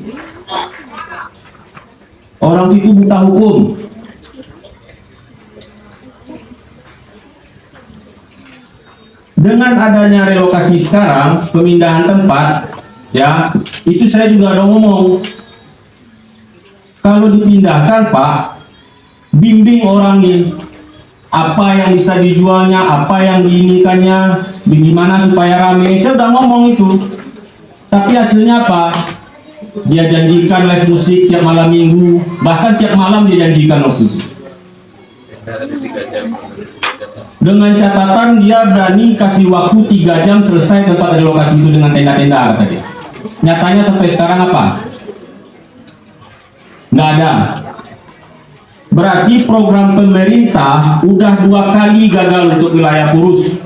Orang situ buta hukum. Dengan adanya relokasi sekarang, pemindahan tempat, ya, itu saya juga ada ngomong. Kalau dipindahkan, Pak, bimbing orang ini. Apa yang bisa dijualnya, apa yang diinikannya, bagaimana supaya rame. Saya udah ngomong itu. Tapi hasilnya apa? Dia janjikan live musik tiap malam minggu, bahkan tiap malam dia janjikan waktu itu. Dengan catatan dia berani kasih waktu 3 jam selesai tempat relokasi itu dengan tenda-tenda, kata dia. Nyatanya sampai sekarang apa? Nggak ada. Berarti program pemerintah udah 2 kali gagal untuk wilayah Purus.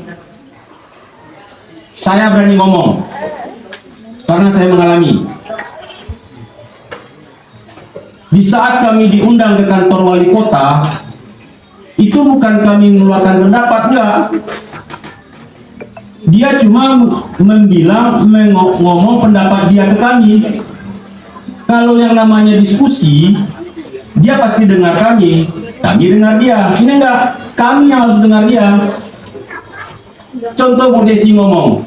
Saya berani ngomong karena saya mengalami. Di saat kami diundang ke kantor wali kota, itu bukan kami mengeluarkan pendapat, enggak. Dia cuma ngomong pendapat dia ke kami. Kalau yang namanya diskusi, dia pasti dengar kami dengar dia. Ini enggak, kami yang harus dengar dia. Contoh Bu Desi ngomong,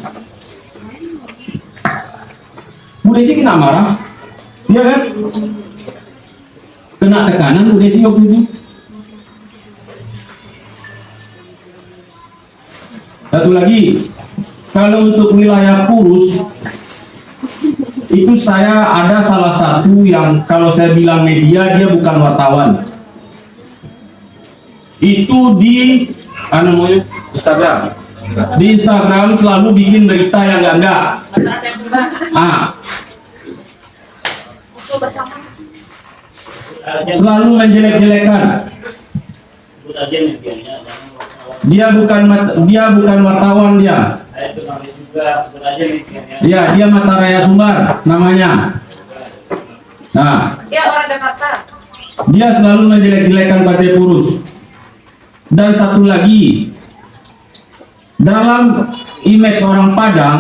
Bu Desi kena marah, iya kan? Kena tekanan Bu Desi waktu itu. Satu lagi, kalau untuk wilayah Purus, itu saya ada salah satu yang kalau saya bilang media, dia bukan wartawan. Itu di Instagram. Di Instagram selalu bikin berita yang enggak. Selalu menjelek-jelekan. Dia bukan wartawan dia. Ya, dia Mata Raya Sumbar namanya. Nah, Dia orang Jakarta. dia selalu menjelek-jelekan Partai Purus. Dan satu lagi, dalam image orang Padang,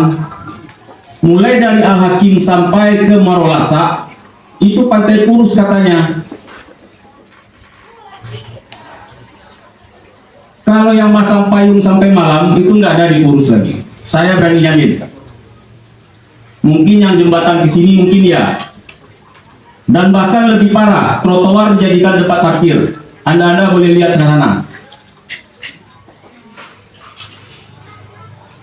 mulai dari Al-Hakim sampai ke Marolasa, itu Partai Purus katanya. Kalau yang masang payung sampai malam itu nggak ada di Purus lagi. Saya berani jamin. Mungkin yang jembatan ke sini mungkin ya. Dan bahkan lebih parah, trotoar dijadikan tempat parkir. Anda boleh lihat sana.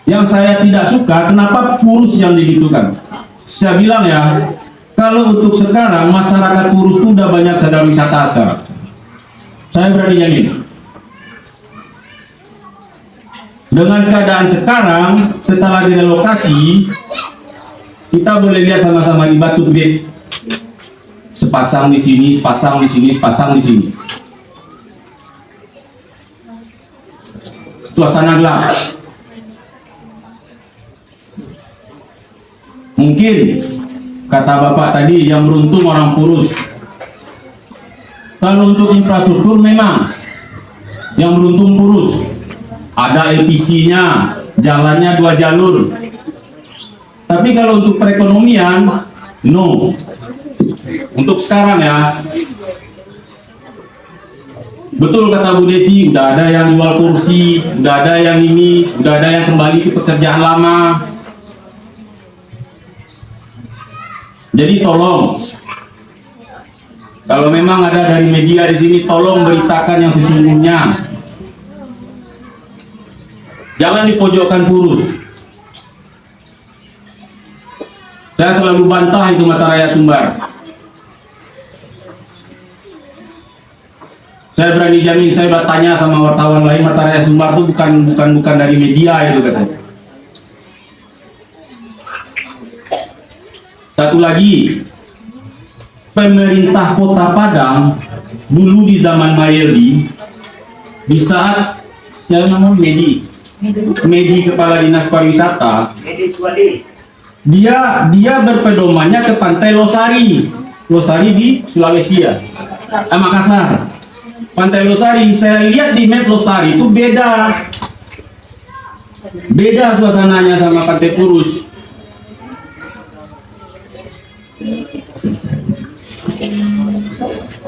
Yang saya tidak suka, kenapa Purus yang digitukan? Saya bilang ya, kalau untuk sekarang masyarakat Purus itu udah banyak sadar wisata sekarang. Saya berani jamin. Dengan keadaan sekarang, setelah direlokasi, kita boleh lihat sama-sama di Batu Gede. Sepasang di sini, sepasang di sini, sepasang di sini. Suasana gelap. Mungkin kata Bapak tadi yang beruntung orang Purus. Kalau untuk infrastruktur memang yang beruntung Purus. Ada LPC-nya, jalannya 2 jalur. Tapi kalau untuk perekonomian, no. Untuk sekarang ya, betul kata Bu Desi, udah ada yang jual kursi, udah ada yang ini, udah ada yang kembali ke pekerjaan lama. Jadi tolong, kalau memang ada dari media di sini, tolong beritakan yang sesungguhnya. Jangan dipojokkan Purus. Saya selalu bantah itu mata rakyat Sumbar. Saya berani jamin, saya bertanya sama wartawan lain, mata rakyat Sumbar itu bukan dari media itu katanya. Satu lagi, pemerintah Kota Padang dulu di zaman Mayerdi, di saat saya namanya Medi kepala dinas pariwisata, dia berpedomannya ke pantai Losari di Sulawesi ya, Makassar. Pantai Losari, saya lihat di map Losari itu beda suasananya sama Pantai Purus.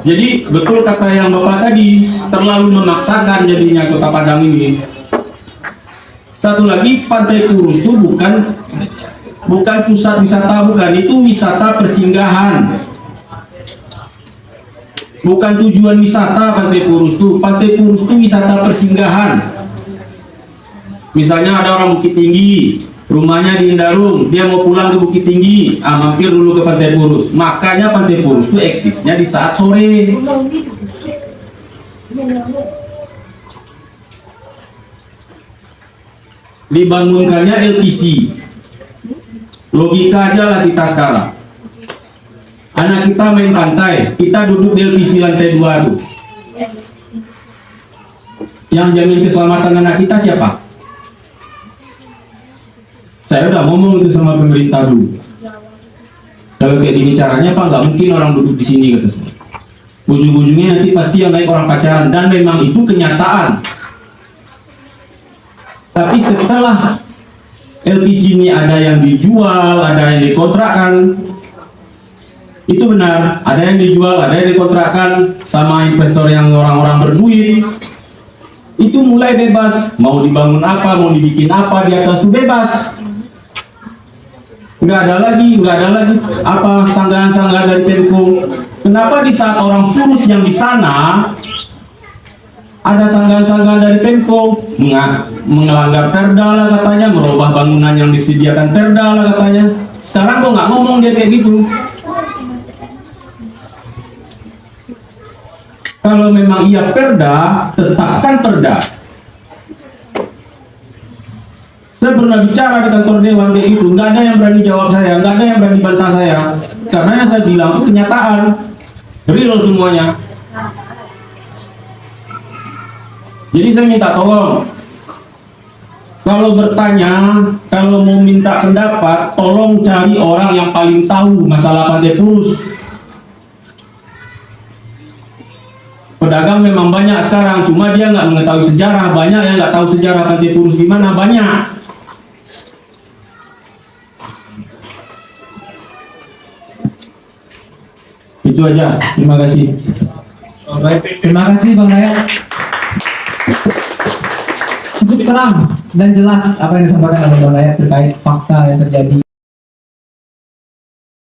Jadi betul kata yang Bapak tadi, terlalu memaksakan jadinya Kota Padang ini. Satu lagi, Pantai Purus itu bukan pusat wisata, bukan, itu wisata persinggahan. Bukan tujuan wisata Pantai Purus itu. Pantai Purus itu wisata persinggahan. Misalnya ada orang Bukit Tinggi, rumahnya di Indarung, dia mau pulang ke Bukit Tinggi, mampir dulu ke Pantai Purus. Makanya Pantai Purus itu eksisnya di saat sore. Dibangunkannya LPC. Logika aja lah kita sekarang. Anak kita main pantai, kita duduk di LPC lantai 2 tuh. Yang jamin keselamatan anak kita siapa? Saya udah ngomong itu sama pemerintah dulu. Kalau kayak gini caranya Pak, nggak mungkin orang duduk di sini kata saya. Ujung-ujungnya nanti pasti yang naik orang pacaran, dan memang itu kenyataan. Tapi setelah LPC ini ada yang dijual, ada yang dikontrakkan, itu benar, ada yang dijual, ada yang dikontrakkan sama investor yang orang-orang berduit. Itu mulai bebas, mau dibangun apa, mau dibikin apa di atas itu bebas. Nggak ada lagi apa sanggahan-sanggahan dari Pemko. Kenapa di saat orang Purus yang di sana ada sanggahan-sanggahan dari Pemko, mengelanggar perda lah katanya, merubah bangunan yang disediakan perda lah katanya. Sekarang kok nggak ngomong dia kayak gitu. Kalau memang iya perda, tetapkan perda. Saya pernah bicara di kantor dewan kayak gitu, nggak ada yang berani jawab saya, nggak ada yang berani bantah saya, karena yang saya bilang itu kenyataan, real semuanya. Jadi saya minta tolong, kalau bertanya, kalau mau minta pendapat, tolong cari orang yang paling tahu masalah Pantai Purus. Pedagang memang banyak sekarang, cuma dia nggak mengetahui sejarah. Banyak yang nggak tahu sejarah Pantai Purus gimana, banyak. Itu aja, terima kasih. Baik, terima kasih Bang Dayat. Cukup terang dan jelas apa yang disampaikan oleh Bang Dayat terkait fakta yang terjadi.